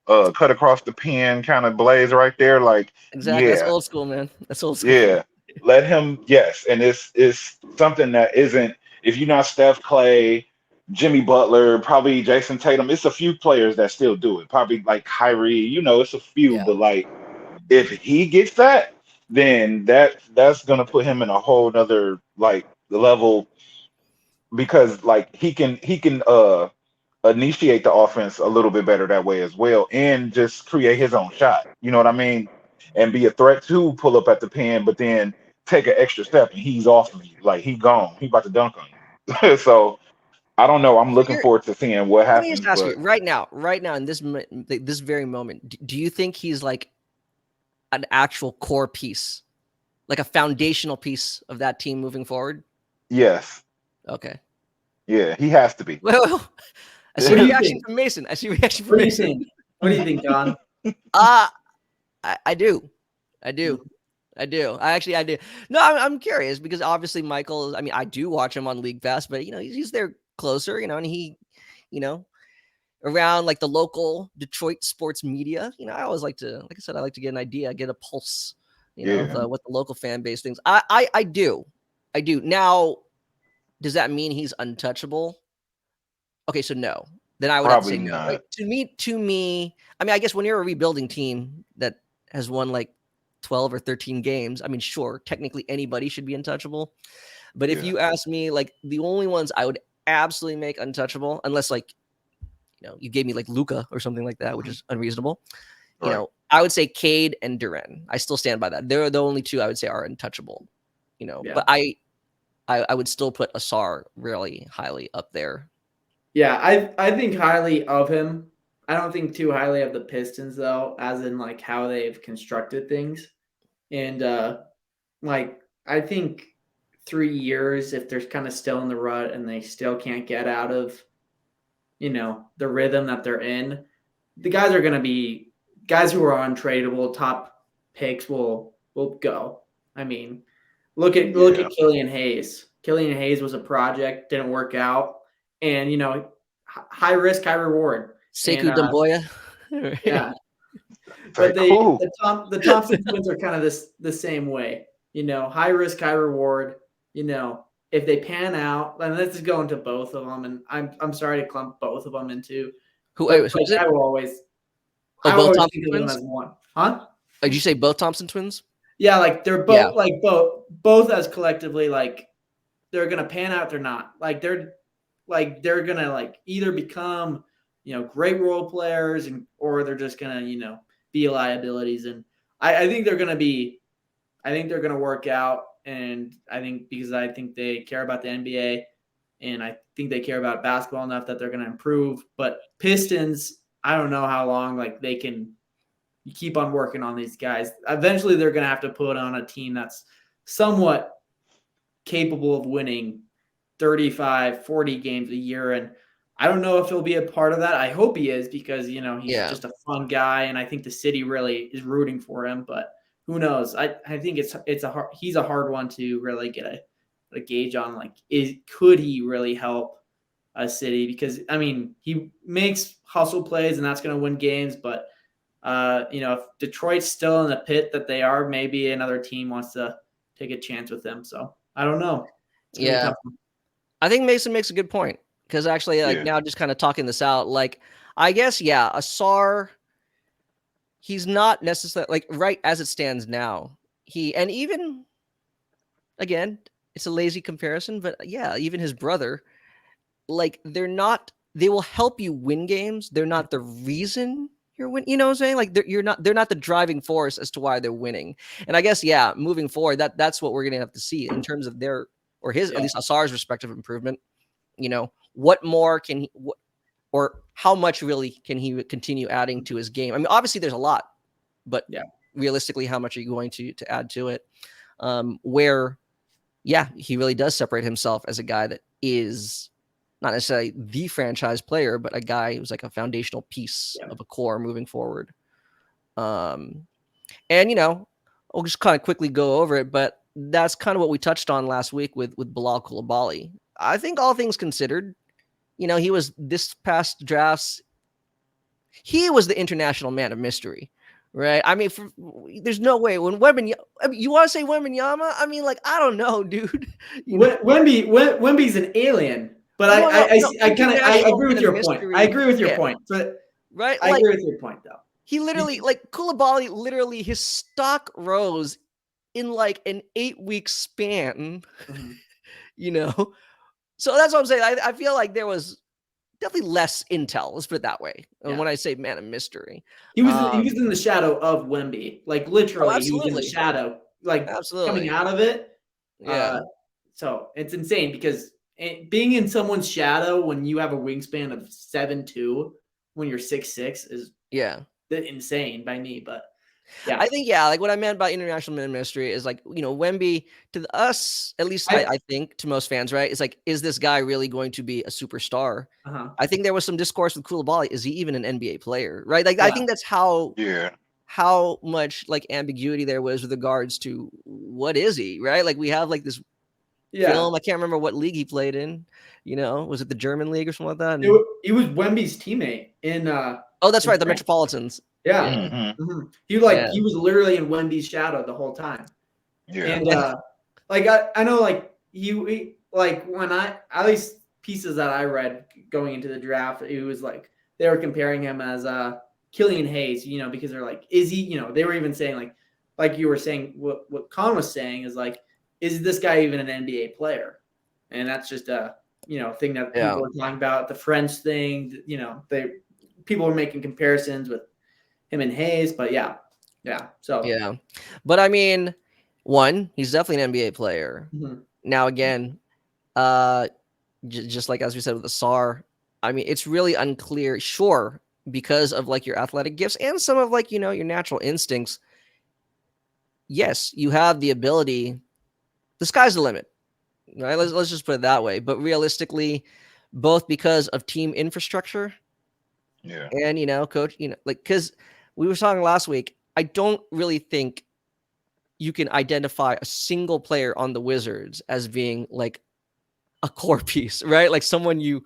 cut across the pin, kind of blaze right there. Like, exactly. That's yeah, old school, man. That's old school. yeah. Let him, yes. And it's something that isn't, if you're not Steph Clay, Jimmy Butler, probably Jason Tatum, it's a few players that still do it. Probably like Kyrie, it's a few, Yeah. but like if he gets that, then that's gonna put him in a whole nother like level because like he can initiate the offense a little bit better that way as well and just create his own shot. You know what I mean? And be a threat to pull up at the pin, but then take an extra step and he's off of you. Like he gone. He about to dunk on you. So I don't know. I'm So looking forward to seeing what let me just happens, ask you but right now in this very moment, do you think he's like an actual core piece, like a foundational piece of that team moving forward? yes. Okay. Yeah, he has to be. Well, I see What do you reaction think? from Mason. I see reaction from What do you Mason. think? What do you think, Don? Uh I do. I Mm. do. I do. No, I'm curious because obviously Michael. I mean, I do watch him on League Pass, but he's there closer. And he, you know, around like the local Detroit sports media. I always like to, like I said, I like to get an idea, get a pulse, of Yeah, what the local fan base thinks. I do, I do. Now, does that mean he's untouchable? Okay, so no. Then I would have to probably say no, right? not. To me, I mean, I guess when you're a rebuilding team that has won like 12 or 13 games, I mean, sure, technically anybody should be untouchable. But if Yeah, you ask me, like the only ones I would absolutely make untouchable, unless like, you gave me like Luca or something like that, which is unreasonable. right. I would say Cade and Duran. I still stand by that. They're the only two I would say are untouchable. Yeah. But I would still put Asar really highly up there. Yeah, I think highly of him. I don't think too highly of the Pistons though, as in like how they've constructed things. And like I think 3 years, if they're kind of still in the rut and they still can't get out of, the rhythm that they're in, the guys are gonna be guys who are untradeable, top picks will go. I mean, look at Yeah, Killian Hayes. Killian Hayes was a project, didn't work out, and high risk, high reward. And Sekou Doumbouya. yeah, say but cool. the Thompson twins are kind of the same way. High risk, high reward. If they pan out, and this is going to both of them, and I'm sorry to clump both of them into, Who but who like is it? Oh, I will both always Thompson think of them twins? as one, huh? Did you say both Thompson twins? Yeah, like they're Yeah. both as collectively like they're gonna pan out. They're not they're gonna like either become great role players or they're just gonna be liabilities. And I think they're gonna be I think they're gonna work out. And I think because I think they care about the NBA and I think they care about basketball enough that they're gonna improve. But Pistons, I don't know how long like they can you keep on working on these guys. Eventually, they're going to have to put on a team that's somewhat capable of winning 35, 40 games a year. And I don't know if he'll be a part of that. I hope he is because, he's Yeah. just a fun guy. And I think the city really is rooting for him. But who knows? I think he's a hard one to really get a gauge on. Like, could he really help a city? Because, I mean, he makes hustle plays and that's going to win games. But if Detroit's still in the pit that they are, maybe another team wants to take a chance with them. So I don't know. It's gonna be Yeah. tough. I think Mason makes a good point because actually, like Yeah, now, just kind of talking this out, like I guess, yeah, Asar, he's not necessarily like right as it stands now. And even again, it's a lazy comparison, but yeah, even his brother, like they will help you win games. They're not the reason you're winning. You know what I'm saying? Like they're not the driving force as to why they're winning. And I guess, yeah, moving forward, that's what we're gonna have to see in terms of their or his at Yeah. least Asar's respective improvement. What more can he or how much really can he continue adding to his game? I mean, obviously there's a lot, but Yeah. realistically, how much are you going to add to it? Where, yeah, he really does separate himself as a guy that is not necessarily the franchise player, but a guy who's like a foundational piece Yeah. of a core moving forward. And I'll just kind of quickly go over it, but that's kind of what we touched on last week with Bilal Coulibaly. I think all things considered, he was this past drafts. He was the international man of mystery, right? I mean, there's no way when you want to say Wembanyama? I mean, like I don't know, dude. Wemby's an alien, but No, no, no. I International agree man with of your point. I mystery. agree with your Yeah, point. But right. I agree with your point, though. He literally, like Coulibaly, literally his stock rose in like an 8-week span. Mm-hmm. So that's what I'm saying. I feel like there was definitely less intel. Let's put it that way. And when I say man of mystery, he was in the shadow of Wemby, like literally, he was in the absolutely, shadow, like coming absolutely, out of it. yeah, So it's insane because being in someone's shadow when you have a wingspan of 7'2", when you're 6'6", is insane by me. But yeah, I think like what I meant by international man of mystery is like Wemby to us, at least I think to most fans, right? It's like, is this guy really going to be a superstar? I think there was some discourse with Coulibaly. Is he even an NBA player? Right? Like I think that's how much like ambiguity there was with regards to what is he, right? Like we have like this film. I can't remember what league he played in. Was it the German league or something like that? And he was Wemby's teammate in. Oh, that's right, the France. Metropolitans. Yeah. Mm-hmm. Mm-hmm. He was literally in Wemby's shadow the whole time. Yeah. And like I know like he like when I at least pieces that I read going into the draft, it was like they were comparing him as Killian Hayes, because they're like, is he, they were even saying like you were saying what Con was saying is like, is this guy even an NBA player? And that's just a thing that people were talking about, the French thing, people were making comparisons with him and Hayes, but yeah. So but I mean, one, he's definitely an NBA player. Mm-hmm. Now again, just like as we said with the SAR, I mean, it's really unclear. Sure, because of like your athletic gifts and some of like your natural instincts. Yes, you have the ability. The sky's the limit, right? Let's just put it that way. But realistically, both because of team infrastructure, and coach, like because we were talking last week, I don't really think you can identify a single player on the Wizards as being like a core piece, right? Like someone we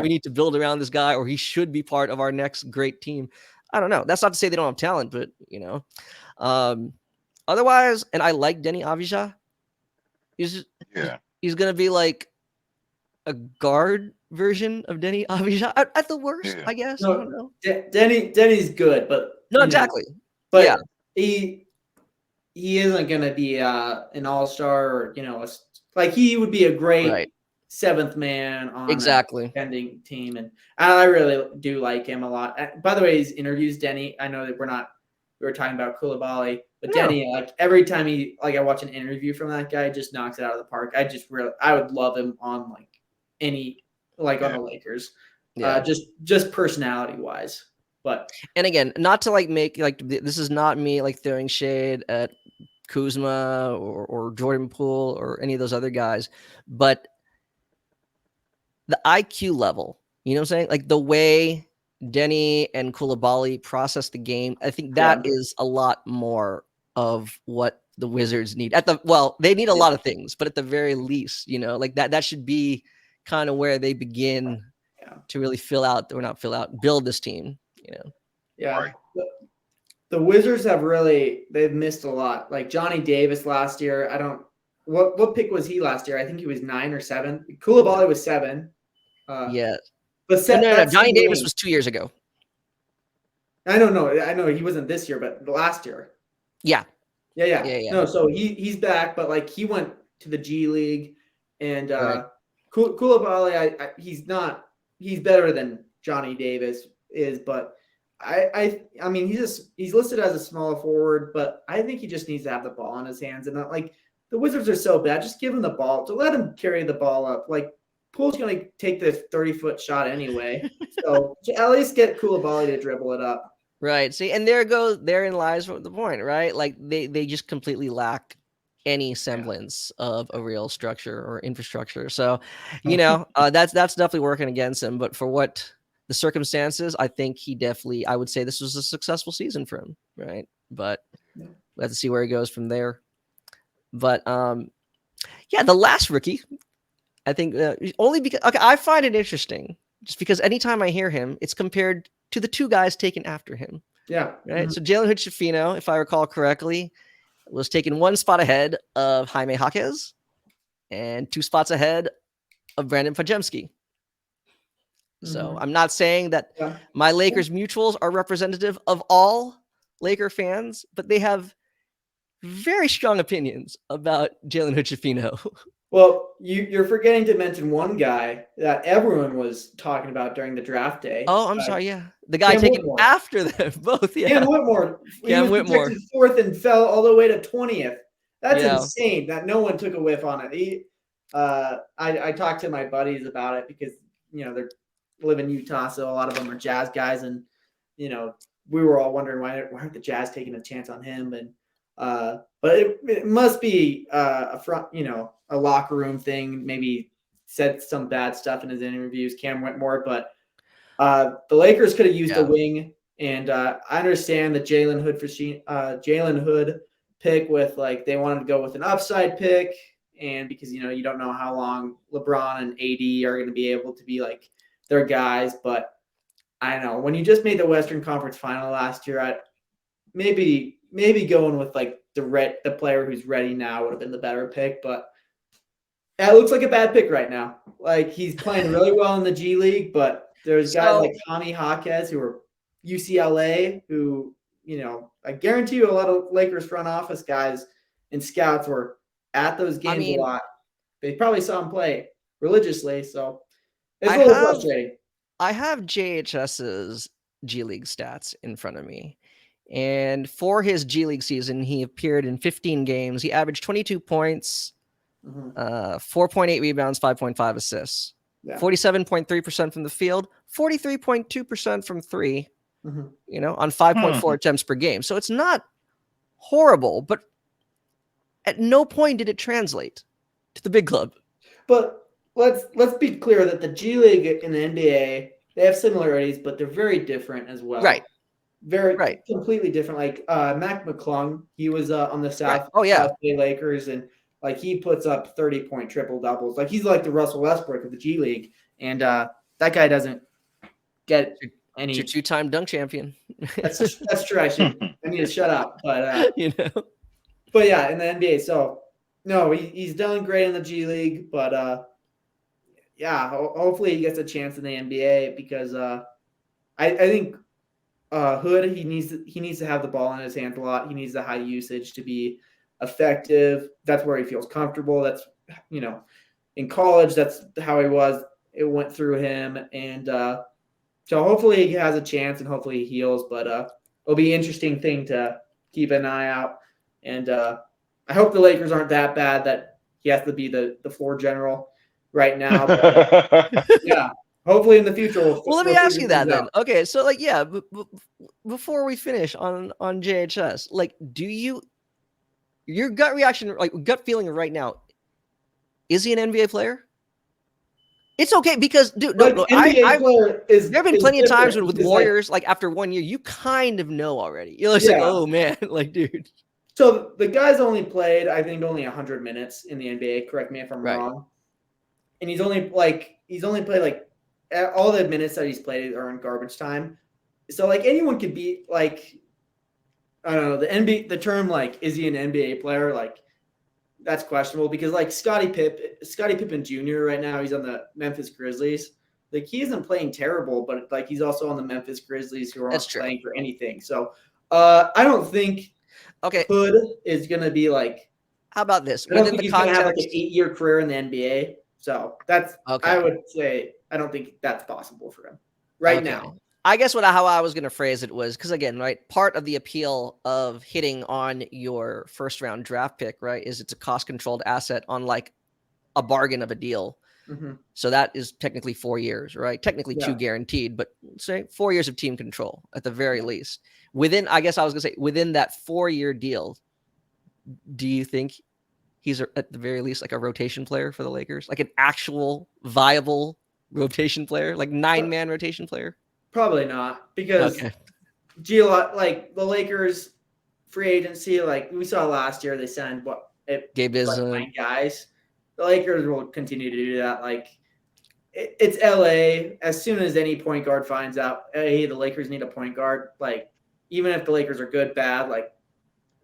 need to build around this guy, or he should be part of our next great team. I don't know. That's not to say they don't have talent, but otherwise, and I like Denny Avdija. He's gonna be like a guard version of Denny Avdija at the worst, I guess. No, I don't know. Denny's good, but no, exactly. But he isn't going to be an all-star or like he would be a great seventh man on a contending team, and I really do like him a lot. By the way, his interviews, Denny. I know that we were talking about Coulibaly, but Denny, like every time I watch an interview from that guy, just knocks it out of the park. I would love him on like any on the Lakers, just personality wise. But and again, not to like make like this is not me like throwing shade at Kuzma or Jordan Poole or any of those other guys, but the IQ level, you know what I'm saying? Like the way Denny and Coulibaly process the game, I think that is a lot more of what the Wizards need. They need a lot of things, but at the very least, like that should be kind of where they begin to really build this team, Yeah. Right. The Wizards they've missed a lot. Like Johnny Davis last year, what pick was he last year? I think he was 9 or 7. Coulibaly was 7. But no, Johnny Davis was 2 years ago. I don't know. I know he wasn't this year, but last year. Yeah. No, so he's back, but like he went to the G League, and Coulibaly, he's better than Johnny Davis is, but I mean he's listed as a small forward, but I think he just needs to have the ball in his hands, and like the Wizards are so bad, just give him the ball, to let him carry the ball up. Like Poole's going to take the 30-foot shot anyway, so at least get Coulibaly to dribble it up. Right. See, and therein lies the point, right? Like they just completely lack any semblance of a real structure or infrastructure. So, that's definitely working against him. But for what the circumstances, I think I would say this was a successful season for him, right? But we'll have to see where he goes from there. But yeah, the last rookie, I think only because I find it interesting just because anytime I hear him, it's compared to the two guys taken after him. Yeah. Right. So Jalen Hood-Schifino, if I recall correctly, was taken one spot ahead of Jaime Jaquez and 2 spots ahead of Brandon Pajemski. So I'm not saying that my Lakers mutuals are representative of all Laker fans, but they have very strong opinions about Jalen Hood-Schifino. Well, you're forgetting to mention one guy that everyone was talking about during the draft day. Oh, I'm sorry. Yeah. The guy Cam taken Whitmore. after them both. Yeah. Cam Whitmore. Cam He was Whitmore. projected 4th and fell all the way to 20th. That's Yeah. insane that no one took a whiff on it. I talked to my buddies about it because, they live in Utah, so a lot of them are Jazz guys. And, we were all wondering why aren't the Jazz taking a chance on him? And but it must be a front, a locker room thing. Maybe said some bad stuff in his interviews, Cam Whitmore. But the Lakers could have used a wing, and I understand the Jalen Hood pick with they wanted to go with an upside pick, and because you don't know how long LeBron and AD are going to be able to be their guys. But I don't know, when you just made the Western Conference Final last year, I maybe going with the player who's ready now would have been the better pick, but it looks like a bad pick right now. He's playing really well in the G League, but there's guys like Jaime Jaquez who are UCLA who, I guarantee you a lot of Lakers front office guys and scouts were at those games a lot. They probably saw him play religiously, so it's a little frustrating. I have JHS's G League stats in front of me. And for his G League season, he appeared in 15 games. He averaged 22 points, 4.8 rebounds, 5.5 assists, 47.3% from the field, 43.2% from three, on 5.4 attempts per game. So it's not horrible, but at no point did it translate to the big club. But let's be clear that the G League and the NBA, they have similarities, but they're very different as well. Right. Very completely different. Mac McClung, he was on the South Bay Lakers, and he puts up 30-point triple doubles. He's like the Russell Westbrook of the G League, and that guy doesn't get any. It's your 2-time dunk champion. That's true. I need to shut up, but But yeah, in the NBA, so no, he's done great in the G League, but hopefully he gets a chance in the NBA because I think. Hood, he needs to have the ball in his hands a lot. He needs the high usage to be effective. That's where he feels comfortable. That's in college, that's how he was. It went through him, and so hopefully he has a chance, and hopefully he heals. But it'll be an interesting thing to keep an eye out. And I hope the Lakers aren't that bad that he has to be the floor general right now. But, yeah. Hopefully in the future. Well, let me ask you that then. Okay, so before we finish on JHS, do your gut reaction, gut feeling right now, is he an NBA player? It's okay because, dude, there have been plenty of times with Warriors, after 1 year, you kind of know already. You're oh man, dude. So the guy's only played, I think, only 100 minutes in the NBA. Correct me if I'm wrong. And he's only played all the minutes that he's played are in garbage time. So anyone could be I don't know, the NBA, the term is he an NBA player? That's questionable because Scottie Pippen Jr. right now, he's on the Memphis Grizzlies. He isn't playing terrible, but he's also on the Memphis Grizzlies who aren't playing for anything. So I don't think Hood is gonna be how about this? I don't think he's gonna have an 8-year career in the NBA. So that's I would say I don't think that's possible for him right now. I guess how I was going to phrase it was because, again, part of the appeal of hitting on your first round draft pick, is it's a cost controlled asset on a bargain of a deal. Mm-hmm. So that is technically 4 years, right? Technically 2 guaranteed, but say 4 years of team control at the very least. Within that 4-year deal, do you think he's at the very least a rotation player for the Lakers, an actual viable rotation player, 9-man rotation player? Probably not, because the Lakers free agency, we saw last year, they signed Gabe like isn't. my guys. The Lakers will continue to do that. Like it's LA. As soon as any point guard finds out, hey, the Lakers need a point guard. Like even if the Lakers are good, bad, like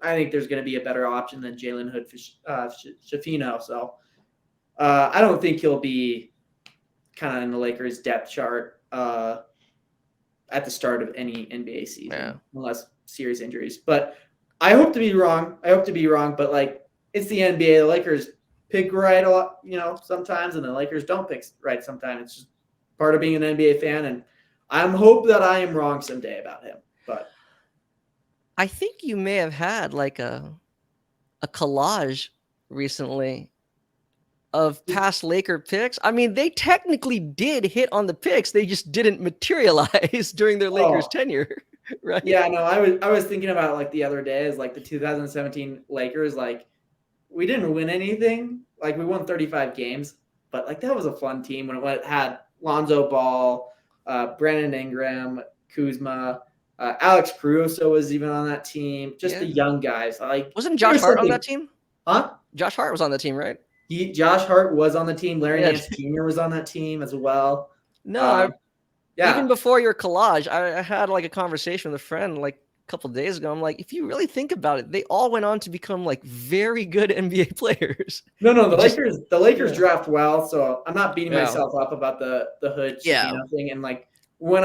I think there's going to be a better option than Jalen Hood Shafino. So I don't think he'll be kind of in the Lakers depth chart at the start of any NBA season, unless serious injuries. But I hope to be wrong. But like it's the NBA. The Lakers pick right a lot, sometimes, and the Lakers don't pick right sometimes. It's just part of being an NBA fan, and I'm hope that I am wrong someday about him. But I think you may have had like a collage recently of past Laker picks. I mean, they technically did hit on the picks. They just didn't materialize during their Lakers tenure, right? Yeah, no, I was thinking about like the other day is like the 2017 Lakers. Like we didn't win anything. Like we won 35 games, but like that was a fun team when it had Lonzo Ball, Brandon Ingram, Kuzma, Alex Caruso was even on that team. Just the young guys. Like wasn't Josh Hart on that team? Huh? Josh Hart was on the team, right? Josh Hart was on the team. Larry Nance Jr. was on that team as well. No, even before your collage, I had like a conversation with a friend like a couple of days ago. I'm like, if you really think about it, they all went on to become like very good NBA players. No, the Lakers draft well, so I'm not beating myself up about the Hood thing. And like when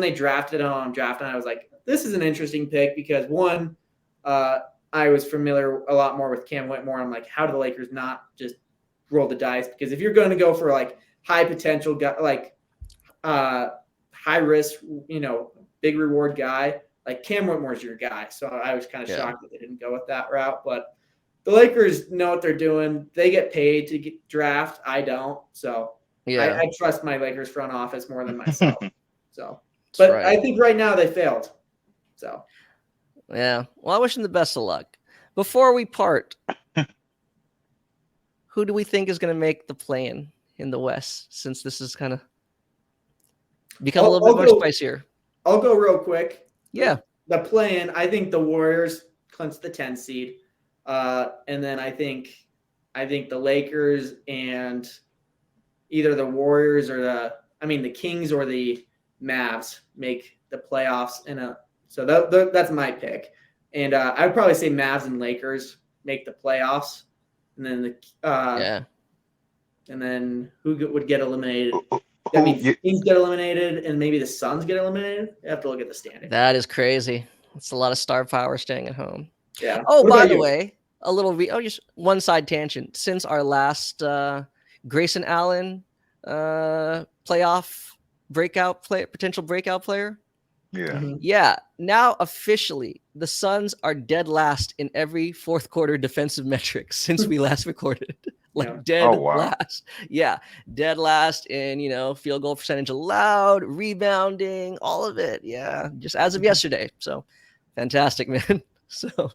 they drafted him on draft night, I was like, this is an interesting pick because one, I was familiar a lot more with Cam Whitmore. I'm like, how do the Lakers not just roll the dice? Because if you're going to go for like high potential guy, like high risk, big reward guy, like Cam Whitmore's your guy. So I was kind of shocked that they didn't go with that route. But the Lakers know what they're doing. They get paid to draft. I don't. So I trust my Lakers front office more than myself. So, but I think right now they failed. So. Yeah. Well, I wish them the best of luck. Before we part, who do we think is going to make the play-in in the West? Since this is kind of become a little bit more spicier. I'll go real quick. Yeah. The play-in, I think the Warriors clinch the 10 seed, and then I think the Lakers and either the Warriors or the Kings or the Mavs make the playoffs so that's my pick. And I would probably say Mavs and Lakers make the playoffs. And then and then who would get eliminated? That means Kings get eliminated and maybe the Suns get eliminated. You have to look at the standings. That is crazy. It's a lot of star power staying at home. Yeah. Oh, by the way, a little just one side tangent. Since our last Grayson Allen playoff potential breakout player. Yeah. Mm-hmm. Yeah. Now officially, the Suns are dead last in every fourth quarter defensive metric since we last recorded. Dead last. Yeah. Dead last in, field goal percentage allowed, rebounding, all of it. Yeah. Just as of yesterday. So fantastic, man. So it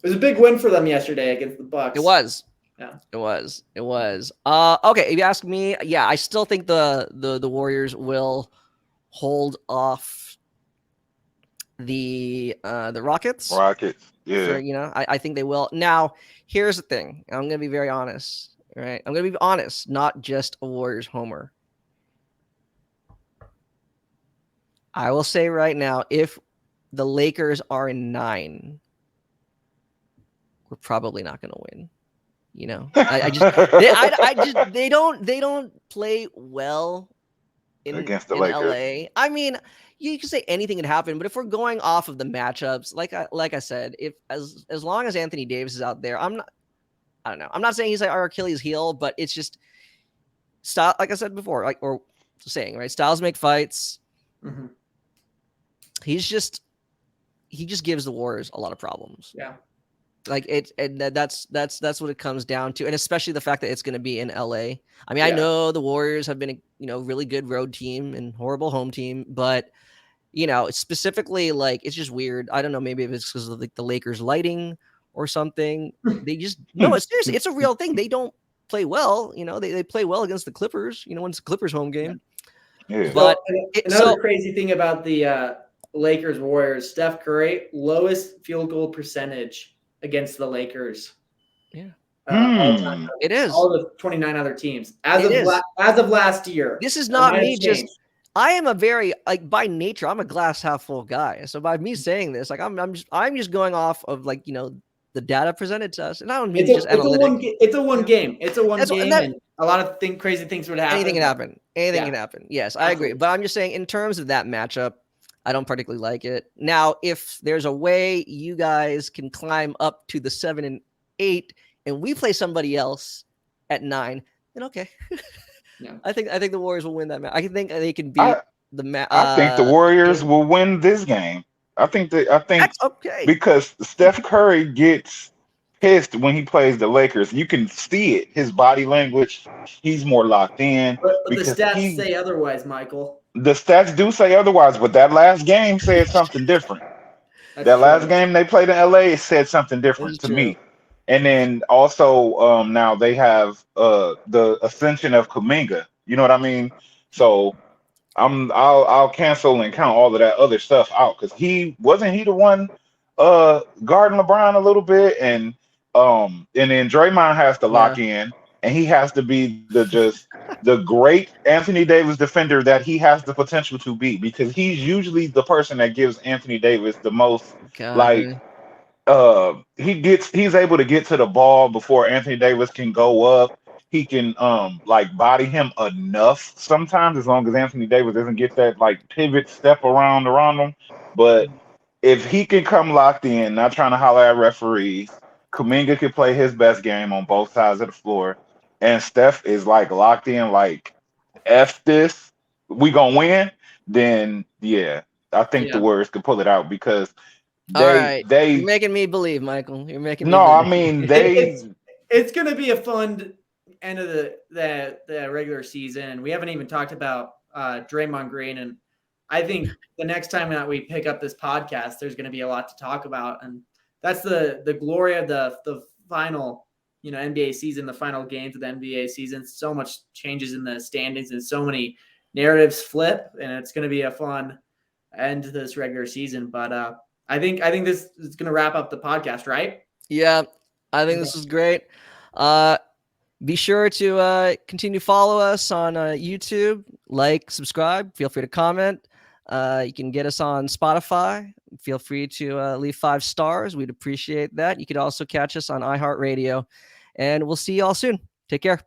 was a big win for them yesterday against the Bucks. It was. Yeah. It was. Okay. If you ask me, yeah, I still think the Warriors will hold off the Rockets. Yeah. For, I think they will. Now, here's the thing. I'm gonna be very honest. Right? I'm gonna be honest, not just a Warriors homer. I will say right now, if the Lakers are in 9, we're probably not gonna win. They don't play well against the Lakers. LA. I mean, you can say anything can happen, but if we're going off of the matchups, like I said, if as long as Anthony Davis is out there, I don't know. I'm not saying he's like our Achilles heel, but it's just style. Like I said before, right? Styles make fights. Mm-hmm. He just gives the Warriors a lot of problems. Yeah. Like that's what it comes down to, and especially the fact that it's going to be in LA. I mean, I know the Warriors have been a really good road team and horrible home team, but specifically it's just weird. I don't know, maybe if it's because of the Lakers lighting or something. They just it's seriously, it's a real thing. They don't play well. They play well against the Clippers. When it's the Clippers home game. Yeah. But another crazy thing about the Lakers Warriors, Steph Curry lowest field goal percentage against the Lakers. Yeah. all time. Hmm. It is. All the 29 other teams It is. as of last year. This is That not might have me just. changed. I am a very like by nature. I'm a glass half full guy. So by me saying this, like I'm just going off of like the data presented to us, and I don't mean just analytic. It's a one game. It's a one That's game, that and a lot of crazy things would happen. anything can but happen. Anything yeah, can happen. Yes, I agree. absolutely. But I'm just saying, in terms of that matchup, I don't particularly like it. Now, if there's a way you guys can climb up to the 7 and 8, and we play somebody else at 9, then okay. Yeah. I think the Warriors will win that match. I think they can beat I the I think the Warriors game. will win this game. I think That's okay. because Steph Curry gets pissed when he plays the Lakers. You can see it. His body language. He's more locked in But the because stats say otherwise, Michael. the stats do say otherwise, but that last game said something different. That's That last true. game they played in LA said something This is different to true. me. And then also now they have the ascension of Kuminga. You know what I mean? So I'll cancel and count all of that other stuff out because he the one guarding LeBron a little bit and then Draymond has to Yeah. lock in and he has to be the great Anthony Davis defender that he has the potential to be because he's usually the person that gives Anthony Davis the most God, like really. he's able to get to the ball before Anthony Davis can go up. He can like body him enough sometimes as long as Anthony Davis doesn't get that like pivot step around him. But if he can come locked in, not trying to holler at referees, Kuminga can play his best game on both sides of the floor, and Steph is like locked in like F this, we gonna win, then yeah, I think the Yeah. Warriors could pull it out because All they right. You're they making me believe, Michael. You're making me no, I believe. mean It's they it's gonna be a fun end of the regular season. We haven't even talked about Draymond Green, and I think the next time that we pick up this podcast, there's going to be a lot to talk about, and that's the glory of the final NBA season, the final games of the NBA season. So much changes in the standings, and so many narratives flip, and it's going to be a fun end to this regular season. But I think this is going to wrap up the podcast, right? Yeah, I think this is great. Be sure to continue to follow us on YouTube, like, subscribe. Feel free to comment. You can get us on Spotify. Feel free to leave 5 stars. We'd appreciate that. You could also catch us on iHeartRadio. And we'll see you all soon. Take care.